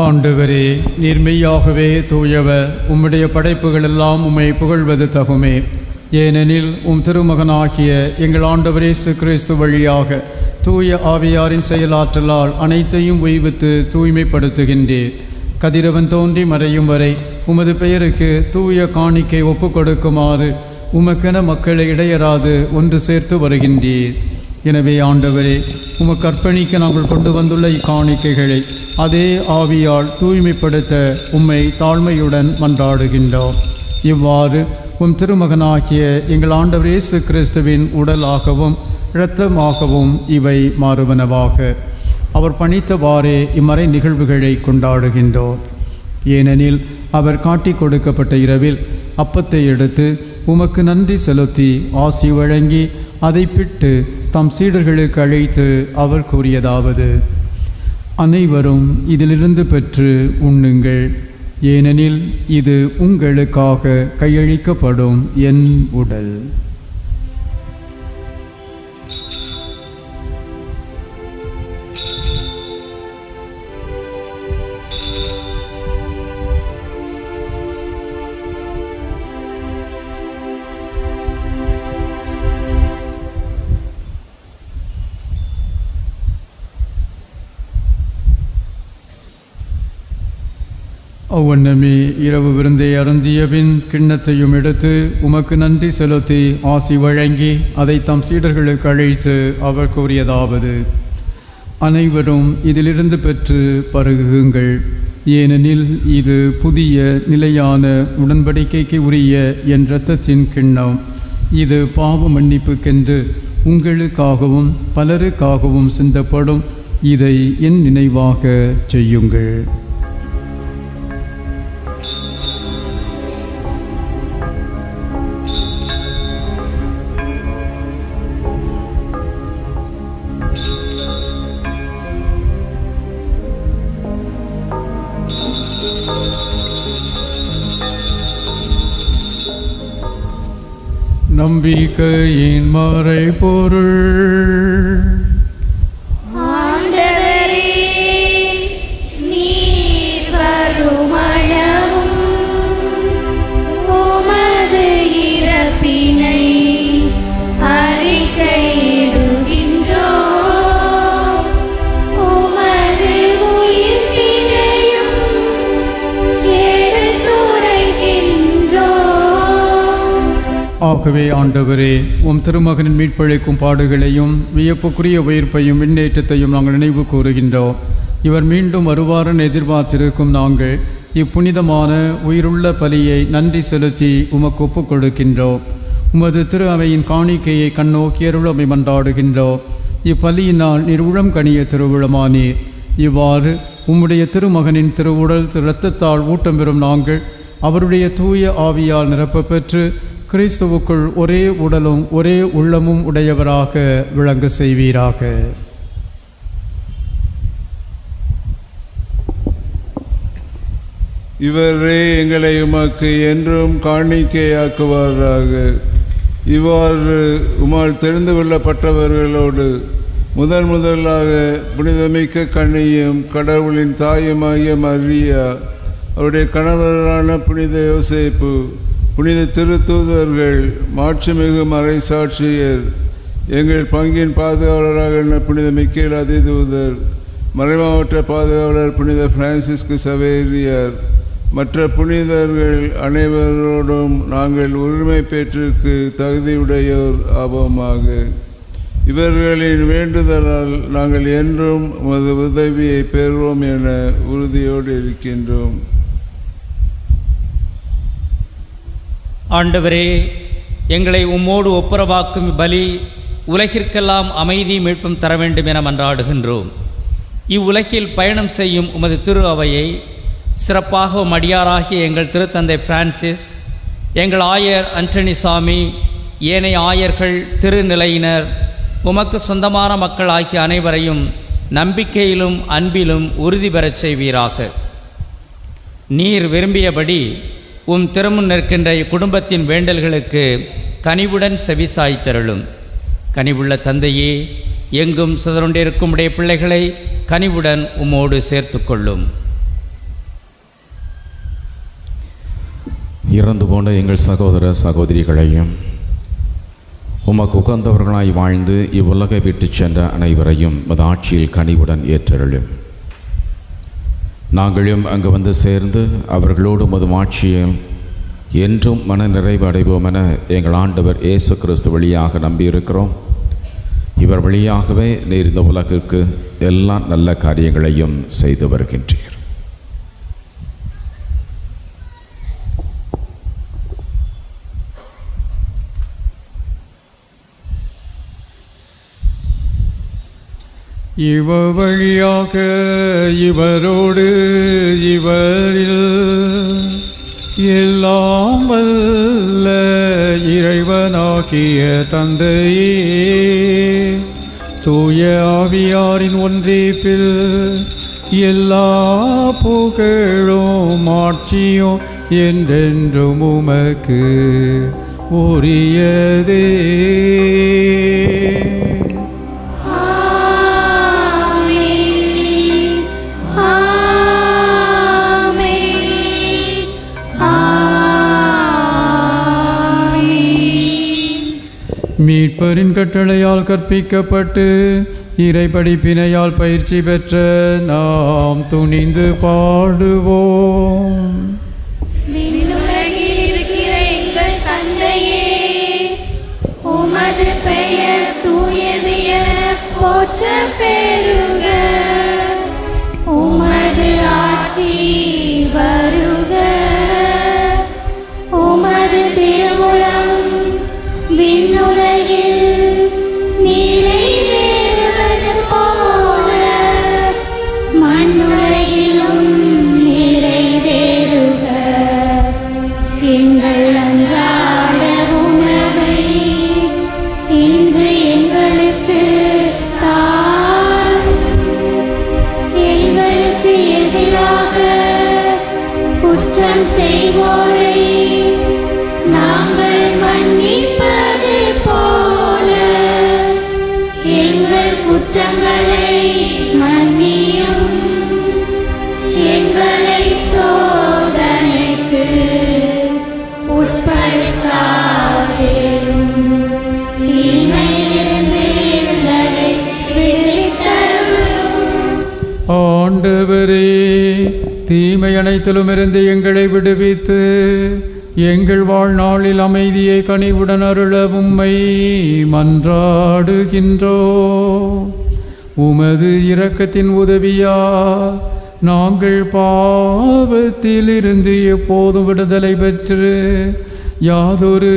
ஆண்டவரே, நீர்மையாகவே தூயவர், உம்முடைய படைப்புகள் எல்லாம் உம்மை புகழ்வது தகுமே. ஏனெனில் உம் திருமகனாகிய எங்கள் ஆண்டவர் இயேசு கிறிஸ்து வழியாக தூய ஆவியாரின் செயலாற்றலால் அனைத்தையும் உய்வித்து தூய்மைப்படுத்துகின்றீர். கதிரவன் தோன்றி மறையும் வரை உமது பெயருக்கு தூய காணிக்கை ஒப்பு கொடுக்குமாறு உமக்கென மக்களை இடையராது ஒன்று சேர்த்து வருகின்றீர். எனவே ஆண்டவரே, உமக்கு அர்ப்பணிக்க நாங்கள் கொண்டு வந்துள்ள இக்காணிக்கைகளை அதே ஆவியால் தூய்மைப்படுத்த உம்மை தாழ்மையுடன் மன்றாடுகின்றோம். இவ்வாறு உம் திருமகனாகிய எங்கள் ஆண்டவர் இயேசு கிறிஸ்துவின் உடலாகவும் இரத்தமாகவும் இவை மாறுவனவாக. அவர் பணித்தவாறே இம்மறை நிகழ்வுகளை கொண்டாடுகின்றோர். ஏனெனில் அவர் காட்டிக் கொடுக்கப்பட்ட இரவில் அப்பத்தை எடுத்து உமக்கு நன்றி செலுத்தி ஆசி வழங்கி அதை பிட்டு தம் சீடர்களுக்கு அழைத்து அவர் கூறியதாவது: அனைவரும் இதிலிருந்து பெற்று உண்ணுங்கள், ஏனெனில் இது உங்களுக்காக கையளிக்கப்படும் என் உடல். அவ்வண்ணமே இரவு விருந்தை அருந்தியபின் கிண்ணத்தையும் எடுத்து உமக்கு நன்றி செலுத்தி ஆசி வழங்கி அதை தம் சீடர்களுக்கு அழைத்து அவர் கூறியதாவது: அனைவரும் இதிலிருந்து பெற்று பருகுங்கள், ஏனெனில் இது புதிய நிலையான உடன்படிக்கைக்கு உரிய என் இரத்தத்தின் கிண்ணம். இது பாவ மன்னிப்புக்கென்று உங்களுக்காகவும் பலருக்காகவும் சிந்தப்படும். இதை என் நினைவாக செய்யுங்கள். நம்பிக்கையின் மறைபொருள். ஆண்டவரே, நீர் வருமளவும் உமது இறப்பினை அறிக்கையிடுகின்றோம், உமது உயிர்ப்பினையும் எடுத்துரைக்கின்றோம். ஆகவே ஆண்டவரே, உம் திருமகனின் மீட்பளிக்கும் பாடுகளையும் வியப்புக்குரிய உயிர்ப்பையும் விண்ணேற்றத்தையும் நாங்கள் நினைவு கூறுகின்றோம். இவர் மீண்டும் வருவாரென எதிர்பார்த்திருக்கும் நாங்கள் இப்புனிதமான உயிருள்ள பலியை நன்றி செலுத்தி உமக்கு ஒப்புக் கொடுக்கின்றோம். உமது திரு அவையின் காணிக்கையை கண்ணோக்கி அருளமை மன்றாடுகின்றோம். இப்பலியினால் நீர் உளம் கனிய திருவுளமானீர். இவ்வாறு உம்முடைய திருமகனின் திருவுடல் இரத்தத்தால் ஊட்டம் பெறும் நாங்கள் அவருடைய தூய ஆவியால் நிரப்ப பெற்று கிறிஸ்துவுக்குள் ஒரே உடலும் ஒரே உள்ளமும் உடையவராக விளங்க செய்வீராக. இவரே எங்களை உமக்கு என்றும் காணிக்கையாக்குவாராக. இவ்வாறு உமால் தெரிந்து கொள்ளப்பட்டவர்களோடு முதலாக புனிதமிக்க கன்னியும் கடவுளின் தாயுமாகிய மரியா, அவருடைய கணவரான புனித யோசேப்பு, புனித திருத்தூதர்கள், மாட்சிமிகு மறைசாட்சியர், எங்கள் பங்கின் பாதுகாவலராக புனித மிக்கேல் அதிதூதர், மறைமாவட்ட பாதுகாவலர் புனித பிரான்சிஸ்கு சவேரியார், மற்ற புனிதர்கள் அனைவரோடும் நாங்கள் உரிமை பெற்றிற்கு தகுதியுடையோர் ஆவோமாக. இவர்களின் வேண்டுதலால் நாங்கள் என்றும் உமது உதவியை பெறுவோம் என உறுதியோடு இருக்கின்றோம். ஆண்டவரே, எங்களை உம்மோடு ஒப்புரவாக்கும் பலி உலகிற்கெல்லாம் அமைதி மீட்பும் தர வேண்டும் என மன்றாடுகின்றோம். இவ்வுலகில் பயணம் செய்யும் உமது திரு அவையை சிறப்பாக அடியாராகிய எங்கள் திருத்தந்தை பிரான்சிஸ், எங்கள் ஆயர் அண்டனி சாமி, ஏனைய ஆயர்கள், திருநிலையினர், உமக்கு சொந்தமான மக்கள் ஆகிய அனைவரையும் நம்பிக்கையிலும் அன்பிலும் உறுதி பெறச் செய்வீராக. நீர் விரும்பியபடி உம் திருமுன் நிற்கின்ற இக்குடும்பத்தின் வேண்டல்களுக்கு கனிவுடன் செவிசாய்த்தருளும். கனிவுள்ள தந்தையே, எங்கும் சிதறுண்டிருக்கும் உடைய பிள்ளைகளை கனிவுடன் உம்மோடு சேர்த்து கொள்ளும். இறந்து போன எங்கள் சகோதர சகோதரிகளையும் உமக்கு உகந்தவர்களாய் வாழ்ந்து இவ்வுலகை விட்டு சென்ற அனைவரையும் மது ஆட்சியில் கனிவுடன் ஏற்றருளும். நாங்களும் அங்கு வந்து சேர்ந்து அவர்களோடு மது ஆட்சியில் என்றும் மன நிறைவு அடைவோம் என எங்கள் ஆண்டவர் இயேசு கிறிஸ்து வழியாக நம்பியிருக்கிறோம். இவர் வழியாகவே நீர் இந்த உலகிற்கு எல்லா நல்ல காரியங்களையும் செய்து வருகின்றீர். இவர் வழியாக இவரோடு இவரில் எல்லாம் வல்ல இறைவனாகிய தந்தையே, தூய ஆவியாரின் ஒன்றிப்பில் எல்லா புகழும் ஆட்சியும் என்றென்றும் உமக்கு உரியதே. மீட்பரின் கட்டளையால் கற்பிக்கப்பட்டு இறை படிப்பினையால் பயிற்சி பெற்ற நாம் துணிந்து பாடுவோம். விண்ணுலகில் இருக்கிற எங்கள் தந்தையே, உமது பெயர் தூயது என போற்ற பெறுக. உமது ஆட்சி வருக. உமது திருவுளம் விண்ணுலகில் நிறைவேறுவது போல மண்ணுலகிலும் நிறைவேறுக. எங்கள் அன்றாட உணவை இன்று எங்களுக்கு தாரும். எங்களுக்கு எதிராக குற்றம் செய்வோரை நாங்கள் மன்னிப்பது போல எங்கள் குற்றங்களை மன்னியும். எங்களை சோதனைக்கு உட்படுத்தாதேயும், தீமையிலிருந்து எங்களை விடுவித்தருளும். ஆண்டவரே, தீமை அனைத்திலும் இருந்து எங்களை விடுவித்து எங்கள் வாழ்நாளில் அமைதியை கனிவுடன் அருள உம்மை மன்றாடுகின்றோ. உமது இரக்கத்தின் உதவியா நாங்கள் பாவத்தில் இருந்து எப்போதும் விடுதலை பெற்று யாதொரு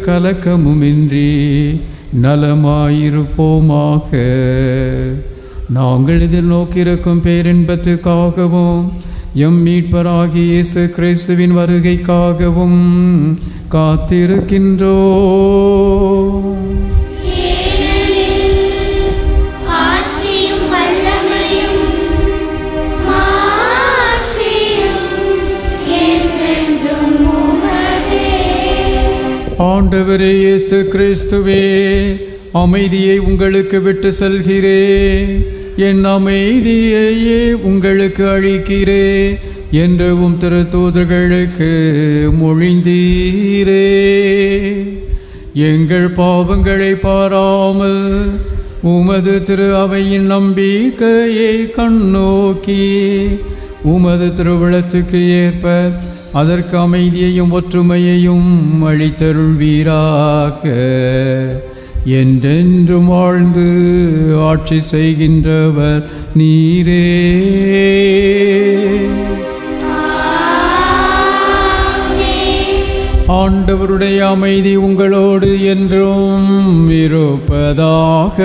கலக்கமுமின்றி நலமாயிருப்போமாக. நாங்கள் இதில் நோக்கியிருக்கும் பேரின்பத்துக்காகவும் எம் மீட்பராகிய இயேசு கிறிஸ்துவின் வருகைக்காகவும் காத்திருக்கின்றோ. ஆட்சியும் வல்லமையும் மாட்சியும் என்றென்றும் உமதே. ஆண்டவரே இயேசு கிறிஸ்துவே, அமைதியை உங்களுக்கு விட்டு செல்கிறேன், என் அமைதியையே உங்களுக்கு அளிக்கிறேன் என்று உம் திருத்தூதர்களுக்கு மொழிந்தீரே. எங்கள் பாவங்களை பாராமல் உமது திரு அவையின் நம்பிக்கையை கண்ணோக்கி உமது திருவிழத்துக்கு ஏற்ப அதற்கு அமைதியையும் ஒற்றுமையையும் அளித்தருள்வீராக. என்றென்றும் வாழ்ந்து ஆட்சி செய்கின்றவர் நீரே. ஆண்டவருடைய அமைதி உங்களோடு என்றும் இருப்பதாக.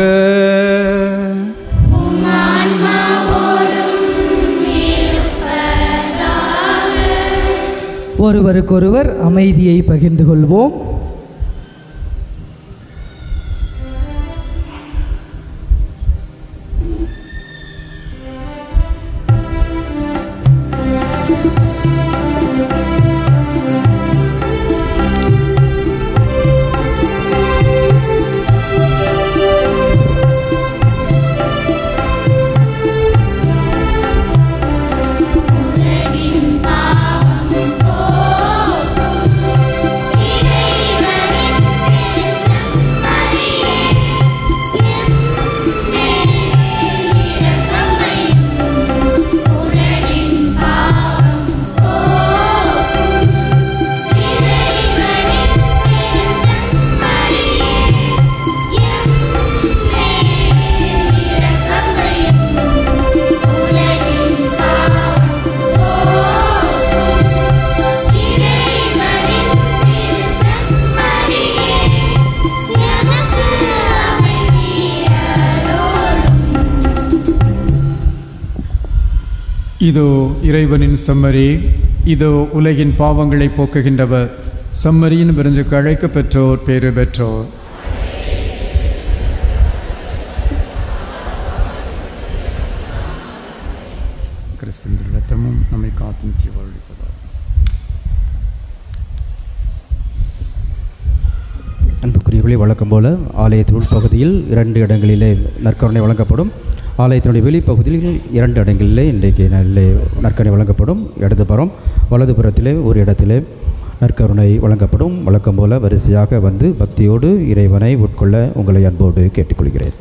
ஒருவருக்கொருவர் அமைதியை பகிர்ந்து கொள்வோம். உலகின் பாவம் போக்கும் இறை இதோ இறைவனின் செம்மறி, இதோ உலகின் பாவங்களை போக்குகின்றவர். செம்மறியின் விருந்துக்கு அழைக்க பெற்றோர் பேறு பெற்றோர். கிறிஸ்துவின் இரத்தமும் நம்மை காத்து நித்திய வாழ்விப்பதாக. அன்புக்குரியவர்களே, வழக்கம் போல ஆலயத்தின் உள்பகுதியில் 2 இடங்களிலே நற்கருணை வழங்கப்படும். ஆலயத்தினுடைய வெளிப்பகுதியில் 2 இடங்களிலே இன்றைக்கு நல்ல நற்கருணை வழங்கப்படும். இடதுபுறம் வலதுபுறத்திலே ஒரு இடத்திலே நற்கருணை வழங்கப்படும். வழக்கம் போல வரிசையாக வந்து பக்தியோடு இறைவனை உட்கொள்ள உங்களை அன்போடு கேட்டுக்கொள்கிறேன்.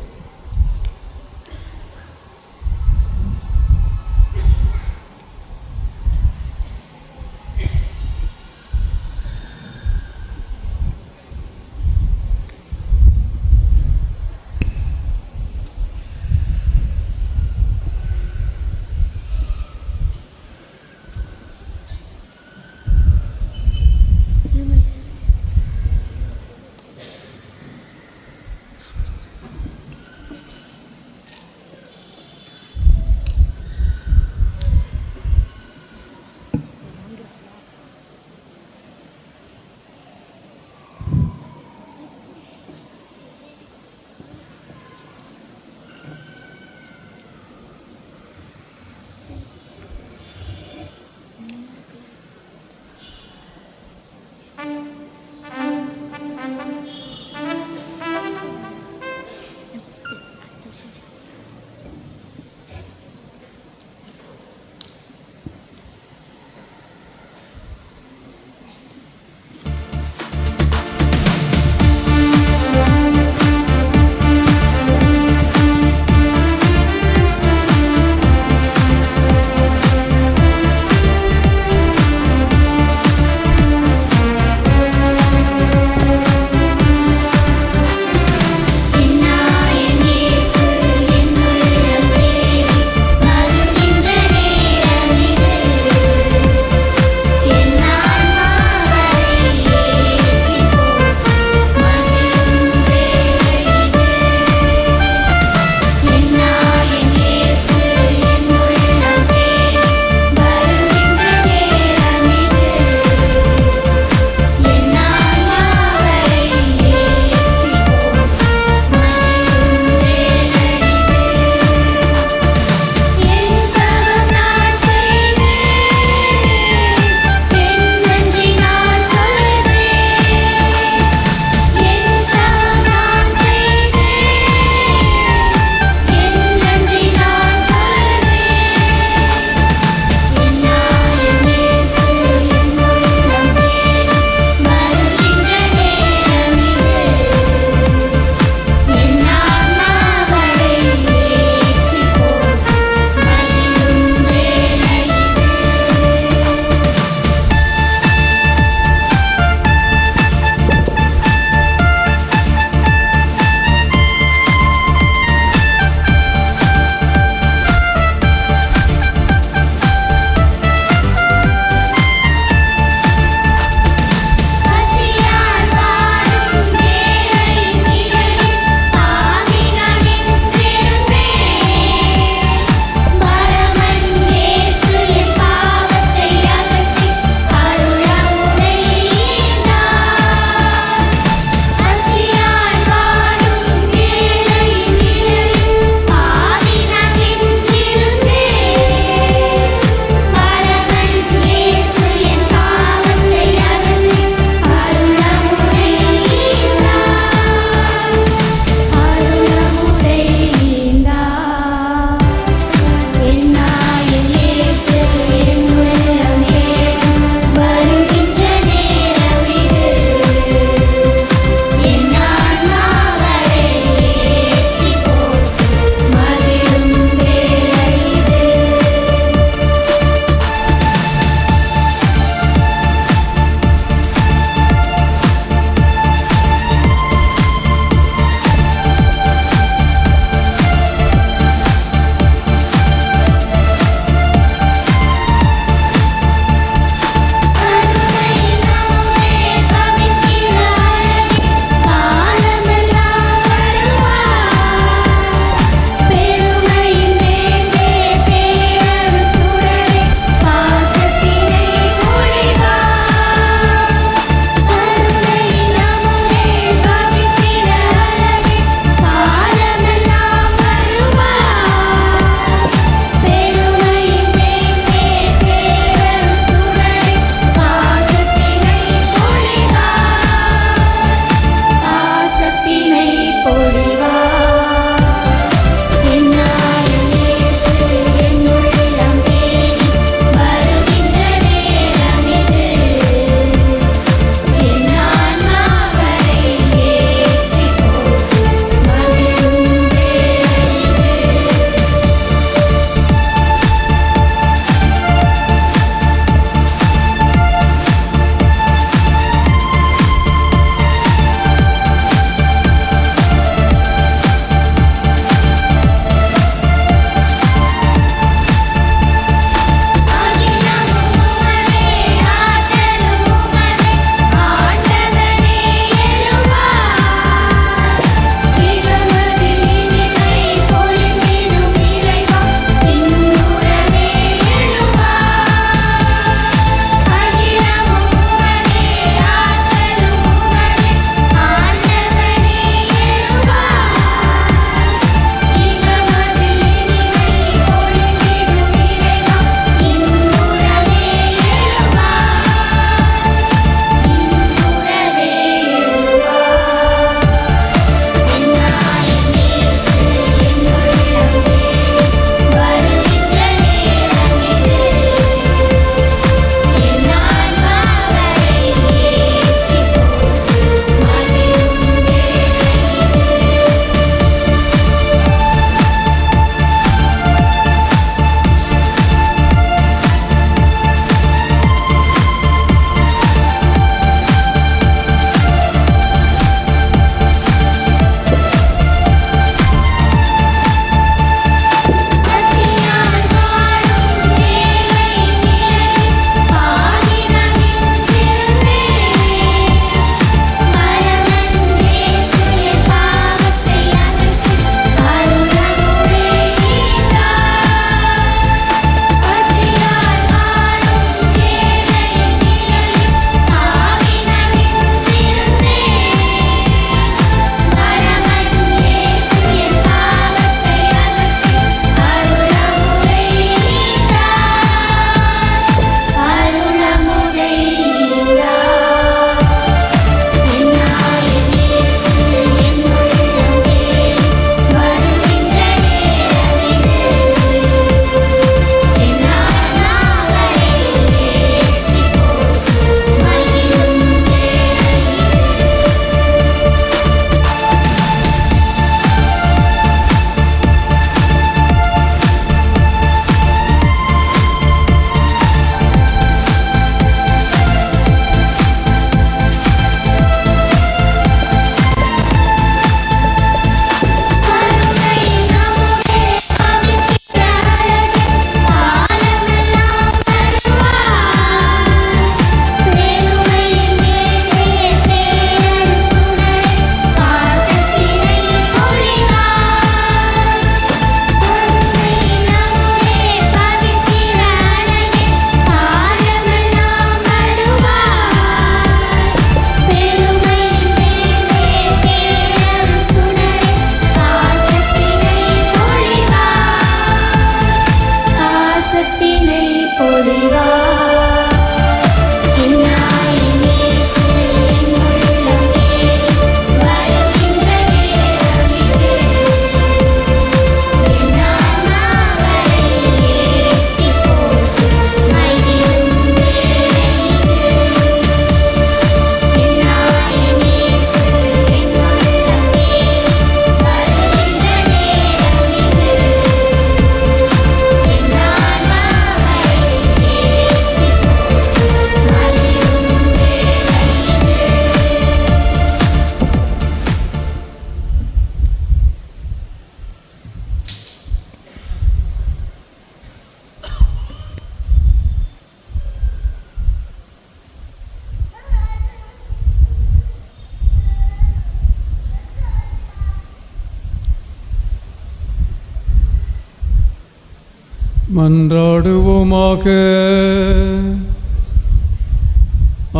மன்றாடுவோமாக.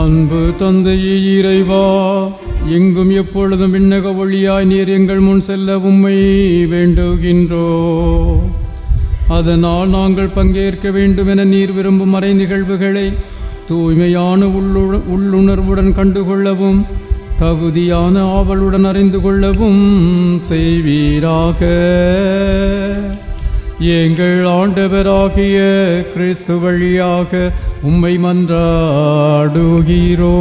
அன்பு தந்தையே இறைவா, எங்கும் எப்பொழுதும் விண்ணக ஒளியாய் நீர் எங்கள் முன் செல்ல உம்மை வேண்டுகின்றோ. அதனால் நாங்கள் பங்கேற்க வேண்டும் என நீர் விரும்பும் மறை நிகழ்வுகளை தூய்மையான உள்ளுணர்வுடன் கண்டுகொள்ளவும் தகுதியான ஆவலுடன் அறிந்து கொள்ளவும் செய்வீராக. எங்கள் ஆண்டவராகிய கிறிஸ்து வழியாக உம்மை மன்றாடுகிறோ.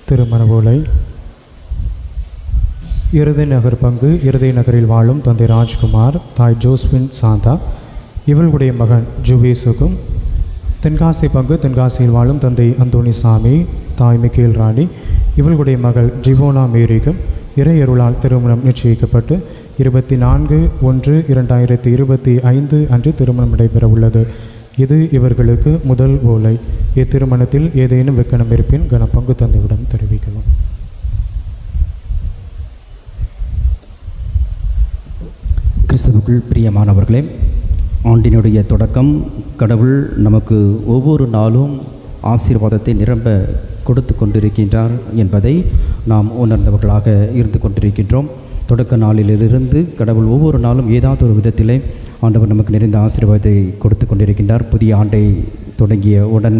திருமணவோலை இருதை நகர் பங்கு இருதை நகரில் வாழும் தந்தை ராஜ்குமார், தாய் ஜோஸ்பின் சாந்தா, இவர்களுடைய மகன் ஜுவேசுக்கும், தென்காசி பங்கு தென்காசியில் வாழும் தந்தை அந்தோணிசாமி, தாய் மிக்கேல் ராணி, இவர்களுடைய மகள் ஜிவோனா மேரிக்கும் இறையருளால் திருமணம் நிச்சயிக்கப்பட்டு 24/1/2025 அன்று திருமணம் நடைபெற உள்ளது. இது இவர்களுக்கு முதல் ஓலை. இத்திருமணத்தில் ஏதேனும் வெக்கணம் இருப்பின் கனப்பங்கு தந்தையிடம் தெரிவிக்கலாம். கிறிஸ்துவுக்குள் பிரியமானவர்களே, ஆண்டினுடைய தொடக்கம் கடவுள் நமக்கு ஒவ்வொரு நாளும் ஆசீர்வாதத்தை நிரம்ப கொடுத்து கொண்டிருக்கின்றார் என்பதை நாம் உணர்ந்தவர்களாக இருந்து கொண்டிருக்கின்றோம். தொடக்க நாளிலிருந்து கடவுள் ஒவ்வொரு நாளும் ஏதாவது ஒரு விதத்திலே ஆண்டவர் நமக்கு நிறைந்த ஆசீர்வாதத்தை கொடுத்து கொண்டிருக்கின்றார். புதிய ஆண்டை தொடங்கிய உடன்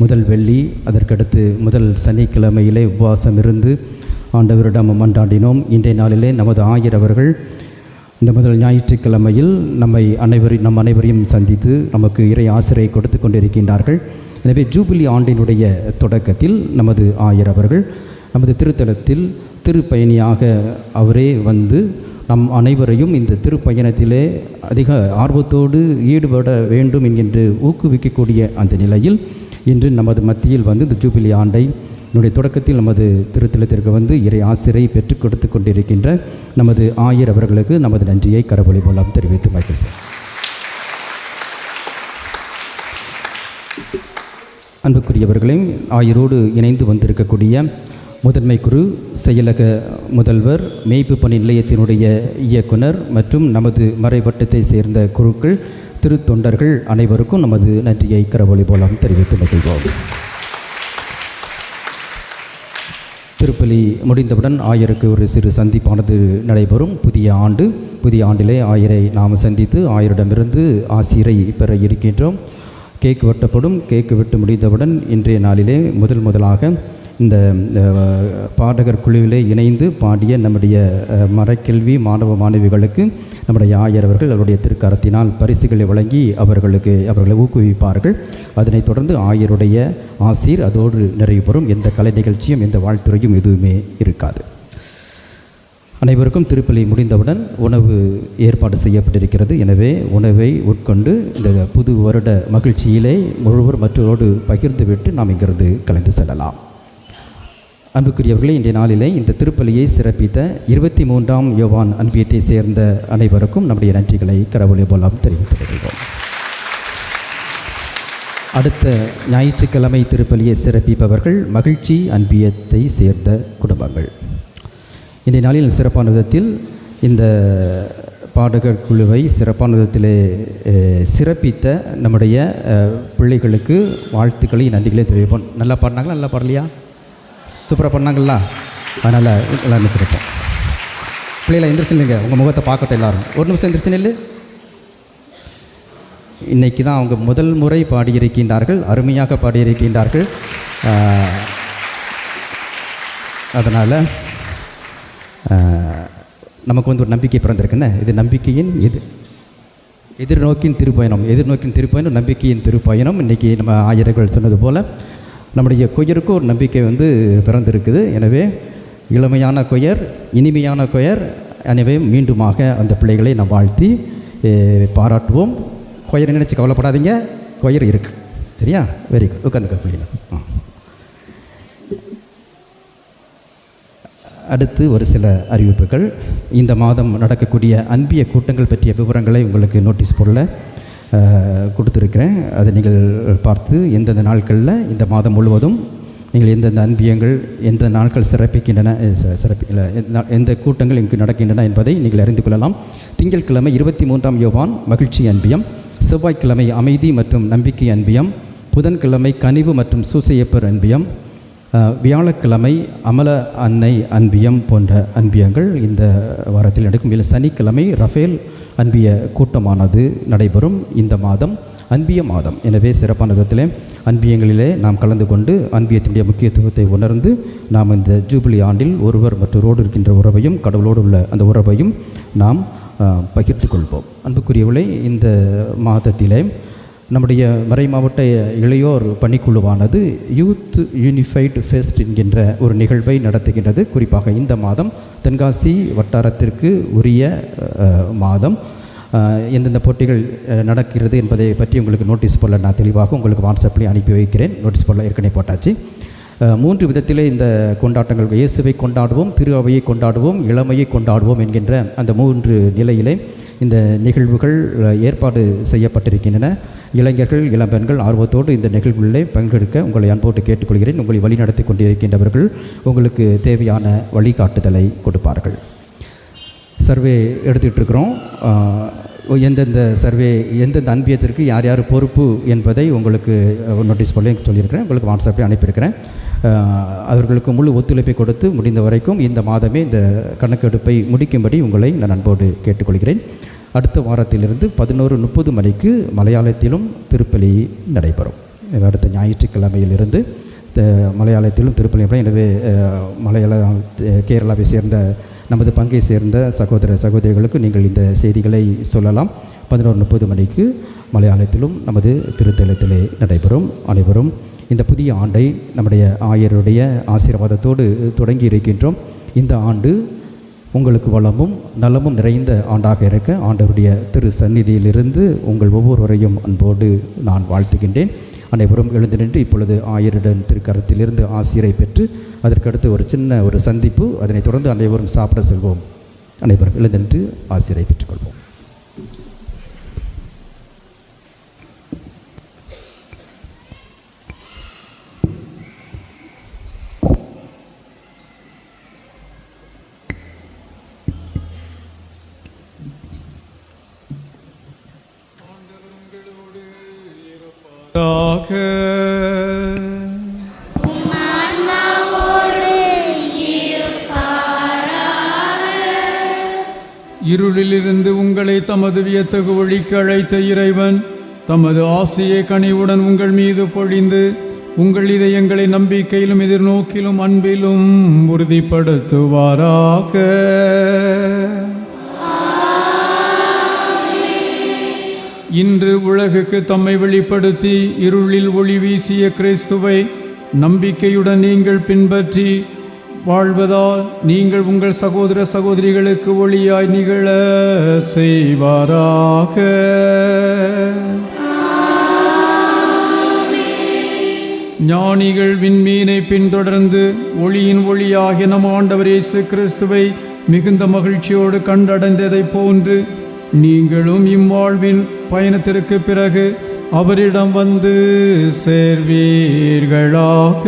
முதல் வெள்ளி, அதற்கடுத்து முதல் சனிக்கிழமையிலே உபவாசம் இருந்து ஆண்டவரிடம் மன்றாடினோம். இன்றைய நாளிலே நமது ஆயர் அவர்கள் இந்த முதல் ஞாயிற்றுக்கிழமையில் நம் அனைவரையும் சந்தித்து நமக்கு இறை ஆசிரியை கொடுத்து கொண்டிருக்கின்றார்கள். எனவே ஜூபிலி ஆண்டினுடைய தொடக்கத்தில் நமது ஆயர் அவர்கள் நமது திருத்தலத்தில் திருப்பயணியாக அவரே வந்து நம் அனைவரையும் இந்த திருப்பயணத்திலே அதிக ஆர்வத்தோடு ஈடுபட வேண்டும் என்கின்ற ஊக்குவிக்கக்கூடிய அந்த நிலையில் இன்று நமது மத்தியில் வந்து இந்த ஜூபிலி ஆண்டை என்னுடைய தொடக்கத்தில் நமது திருத்தலத்திற்கு வந்து இறை ஆசிரியை பெற்றுக் கொடுத்து கொண்டிருக்கின்ற நமது ஆயர் அவர்களுக்கு நமது நன்றியை கரவொலி மூலம் தெரிவித்து மகிழ்கிறேன். அன்புக்குரியவர்களையும் ஆயரோடு இணைந்து வந்திருக்கக்கூடிய முதன்மை குரு, செயலக முதல்வர், மேய்ப்பு பணி நிலையத்தினுடைய இயக்குனர் மற்றும் நமது மறைவட்டத்தை சேர்ந்த குருக்கள், திருத்தொண்டர்கள் அனைவருக்கும் நமது நன்றியை கரவொலி மூலம் தெரிவித்து மகிழ்வோம். திருப்பலி முடிந்தவுடன் ஆயருக்கு ஒரு சிறு சந்திப்பானது நடைபெறும். புதிய ஆண்டிலே ஆயரை நாம் சந்தித்து ஆயரிடமிருந்து ஆசிரை பெற இருக்கின்றோம். கேக்கு வெட்டப்படும். கேக்கு வெட்டு முடிந்தவுடன் இன்றைய நாளிலே முதலாக இந்த பாடகர் குழுவிலே இணைந்து பாடிய நம்முடைய மறைக்கல்வி மாணவ மாணவிகளுக்கு நம்முடைய ஆயர் அவர்கள் அவருடைய திருக்கரத்தினால் பரிசுகளை வழங்கி அவர்களை ஊக்குவிப்பார்கள். அதனைத் தொடர்ந்து ஆயருடைய ஆசீர் அதோடு நிறைவு பெறும். எந்த கலை நிகழ்ச்சியும் எந்த வாழ்த்துறையும் எதுவுமே இருக்காது. அனைவருக்கும் திருப்பலி முடிந்தவுடன் உணவு ஏற்பாடு செய்யப்பட்டிருக்கிறது. எனவே உணவை உட்கொண்டு இந்த புது வருட மகிழ்ச்சியிலே முழுவர் மற்றோடு பகிர்ந்துவிட்டு நாம் இங்கிருந்து கலந்து செல்லலாம். அன்புக்குரியவர்களே, இன்றைய நாளிலே இந்த திருப்பலியை சிறப்பித்த 23ஆம் யோவான் அன்பியத்தை சேர்ந்த அனைவருக்கும் நம்முடைய நன்றிகளை கரவொலி மூலம் தெரிவித்துக் கொள்கிறோம். அடுத்த ஞாயிற்றுக்கிழமை திருப்பலியை சிறப்பிப்பவர்கள் மகிழ்ச்சி அன்பியத்தை சேர்ந்த குடும்பங்கள். இன்றைய நாளில் சிறப்பான விதத்தில் இந்த பாடகர் குழுவை சிறப்பான விதத்திலே சிறப்பித்த நம்முடைய பிள்ளைகளுக்கு வாழ்த்துக்களை நன்றிகளை தெரிவிப்போம். நல்லா பாடினாங்களா? நல்லா பாடலையா? சூப்பராக பண்ணாங்களா? அதனால் எல்லாம் நினச்சிருப்போம். பிள்ளைகளை எந்திரிச்சு நில்லுங்க, உங்கள் முகத்தை பார்க்கட்டும் எல்லாரும். ஒரு நிமிஷம் எந்திரிச்சு நில்லு. இன்றைக்கி தான் அவங்க முதல் முறை பாடியிருக்கின்றார்கள், அருமையாக பாடியிருக்கின்றார்கள். அதனால் நமக்கு வந்து ஒரு நம்பிக்கை பிறந்திருக்குன்னு. இது நம்பிக்கையின் எதிர்நோக்கின் திருப்பயணம், நம்பிக்கையின் திருப்பயணம். இன்றைக்கி நம்ம ஆயர்கள் சொன்னது போல் நம்முடைய கொயருக்கு ஒரு நம்பிக்கை வந்து பிறந்திருக்குது. எனவே இளமையான கொயர், இனிமையான கொயர். எனவே மீண்டுமாக அந்த பிள்ளைகளை நாம் வாழ்த்தி பாராட்டுவோம். கொயரை நினச்சி கவலைப்படாதீங்க, கொயர் இருக்குது. சரியா? Very good. உட்காந்துக்க பிள்ளைங்க. அடுத்து ஒரு சில அறிவிப்புகள். இந்த மாதம் நடக்கக்கூடிய அன்பிய கூட்டங்கள் பற்றிய விவரங்களை உங்களுக்கு நோட்டீஸ் போர்டில் கொடுத்துருக்கிறேன். அதை நீங்கள் பார்த்து எந்தெந்த நாட்களில் இந்த மாதம் முழுவதும் நீங்கள் எந்தெந்த அன்பியங்கள் எந்த நாட்கள் சிறப்பிக்கின்றன எந்த கூட்டங்கள் இங்கு நடக்கின்றன என்பதை நீங்கள் அறிந்து கொள்ளலாம். திங்கட்கிழமை 23ஆம் யோவான் மகிழ்ச்சி அன்பியம், செவ்வாய்க்கிழமை அமைதி மற்றும் நம்பிக்கை அன்பியம், புதன்கிழமை கனிவு மற்றும் சூசையப்பர் அன்பியம், வியாழக்கிழமை அமல அன்னை அன்பியம் போன்ற அன்பியங்கள் இந்த வாரத்தில் நடக்கும். இல்லை சனிக்கிழமை ரஃபேல் அன்பிய கூட்டமானது நடைபெறும். இந்த மாதம் அன்பிய மாதம். எனவே சிறப்பான விதத்திலே அன்பியங்களிலே நாம் கலந்து கொண்டு அன்பியத்தினுடைய முக்கியத்துவத்தை உணர்ந்து நாம் இந்த ஜூபிலி ஆண்டில் ஒருவர் மற்றொருவோடு இருக்கின்ற உறவையும் கடவுளோடு உள்ள அந்த உறவையும் நாம் பகிர்ந்து கொள்வோம். அன்புக்குரியவர்களே, இந்த மாதத்திலே நம்முடைய மறை மாவட்ட இளையோர் பணிக்குழுவானது யூத் யூனிஃபைடு ஃபெஸ்ட் என்கின்ற ஒரு நிகழ்வை நடத்துகின்றது. குறிப்பாக இந்த மாதம் தென்காசி வட்டாரத்திற்கு உரிய மாதம். எந்தெந்த போட்டிகள் நடக்கிறது என்பதை பற்றி உங்களுக்கு நோட்டீஸ் போர்டில் நான் தெளிவாக உங்களுக்கு வாட்ஸ்அப்லேயே அனுப்பி வைக்கிறேன். நோட்டீஸ் போர்டில் ஏற்கனவே போட்டாச்சு. 3 விதத்திலே இந்த கொண்டாட்டங்கள், இயேசுவை கொண்டாடுவோம், திரு அவையை கொண்டாடுவோம், இளமையை கொண்டாடுவோம் என்கின்ற அந்த 3 நிலையிலே இந்த நிகழ்வுகள் ஏற்பாடு செய்யப்பட்டிருக்கின்றன. இளைஞர்கள் இளம்பெண்கள் ஆர்வத்தோடு இந்த நிகழ்வுகளிலே பங்கெடுக்க உங்களை அன்போடு கேட்டுக்கொள்கிறேன். உங்களை வழிநடத்தி கொண்டிருக்கின்றவர்கள் உங்களுக்கு தேவையான வழிகாட்டுதலை கொடுப்பார்கள். சர்வே எடுத்துகிட்டு இருக்கிறோம். எந்தெந்த சர்வே எந்தெந்த அன்பியத்திற்கு யார் யார் பொறுப்பு என்பதை உங்களுக்கு நோட்டீஸ் போல சொல்லியிருக்கிறேன். உங்களுக்கு வாட்ஸ்அப்பில் அனுப்பியிருக்கிறேன். அவர்களுக்கு முழு ஒத்துழைப்பை கொடுத்து முடிந்த வரைக்கும் இந்த மாதமே இந்த கணக்கெடுப்பை முடிக்கும்படி உங்களை நான் அன்போடு கேட்டுக்கொள்கிறேன். அடுத்த வாரத்திலிருந்து 11:30 மணிக்கு மலையாளத்திலும் திருப்பலி நடைபெறும். அடுத்த ஞாயிற்றுக்கிழமையிலிருந்து மலையாளத்திலும் திருப்பலி. எனவே கேரளாவை சேர்ந்த நமது பங்கை சேர்ந்த சகோதர சகோதரிகளுக்கு நீங்கள் இந்த செய்திகளை சொல்லலாம். 11:30 மணிக்கு மலையாளத்திலும் நமது திருத்தலத்திலே நடைபெறும். அனைவரும் இந்த புதிய ஆண்டை நம்முடைய ஆயருடைய ஆசீர்வாதத்தோடு தொடங்கி இருக்கின்றோம். இந்த ஆண்டு உங்களுக்கு வளமும் நலமும் நிறைந்த ஆண்டாக இருக்க ஆண்டவருடைய திரு சந்நிதியிலிருந்து உங்கள் ஒவ்வொருவரையும் அன்போடு நான் வாழ்த்துகின்றேன். அனைவரும் எழுந்து நின்று இப்பொழுது ஆயருடன் திருக்கரத்திலிருந்து ஆசிரை பெற்று அதற்கடுத்து ஒரு சின்ன ஒரு சந்திப்பு, அதனைத் தொடர்ந்து அனைவரும் சாப்பிட செல்வோம். அனைவரும் எழுந்து நின்று ஆசிரை பெற்றுக்கொள்வோம். இருளிலிருந்து உங்களை தமது வியத்தகு ஒளிக்கு அழைத்த இறைவன் தமது ஆசையை கனிவுடன் உங்கள் மீது பொழிந்து உங்கள் இதயங்களை நம்பிக்கையிலும் எதிர்நோக்கிலும் அன்பிலும் உறுதிப்படுத்துவாராக. இன்று உலகுக்கு தம்மை வெளிப்படுத்தி இருளில் ஒளி வீசிய கிறிஸ்துவை நம்பிக்கையுடன் நீங்கள் பின்பற்றி வாழ்வதால் நீங்கள் உங்கள் சகோதர சகோதரிகளுக்கு ஒளியாய் நிகழ செய்வாராக. ஞானிகள் விண்மீனை பின்தொடர்ந்து ஒளியின் ஒளியாகிய நம் ஆண்டவர் இயேசு கிறிஸ்துவை மிகுந்த மகிழ்ச்சியோடு கண்டடைந்ததை போன்று நீங்களும் இம்வாழ்வின் பயணத்திற்கு பிறகு அவரிடம் வந்து சேர்வீர்களாக.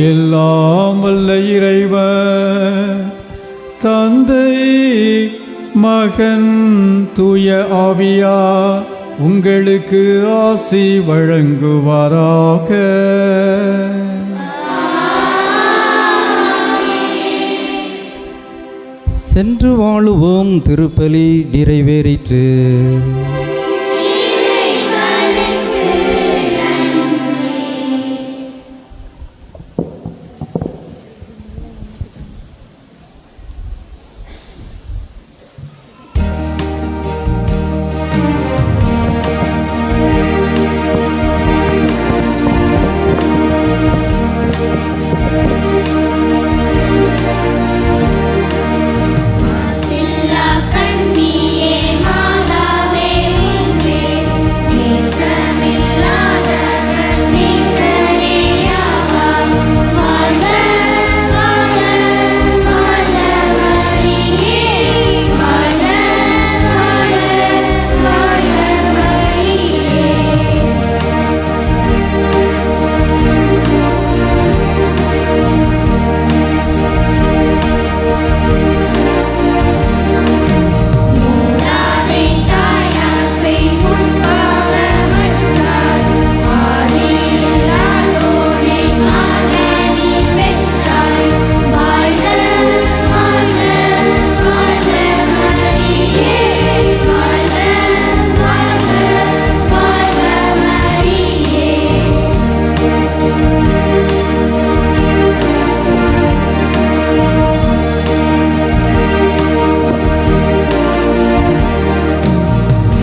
எல்லாம் வல்ல இறைவன் தந்தை மகன் தூய ஆவியார் உங்களுக்கு ஆசி வழங்குவாராக. சென்று வாழுவோம். திருப்பலி நிறைவேறிற்று.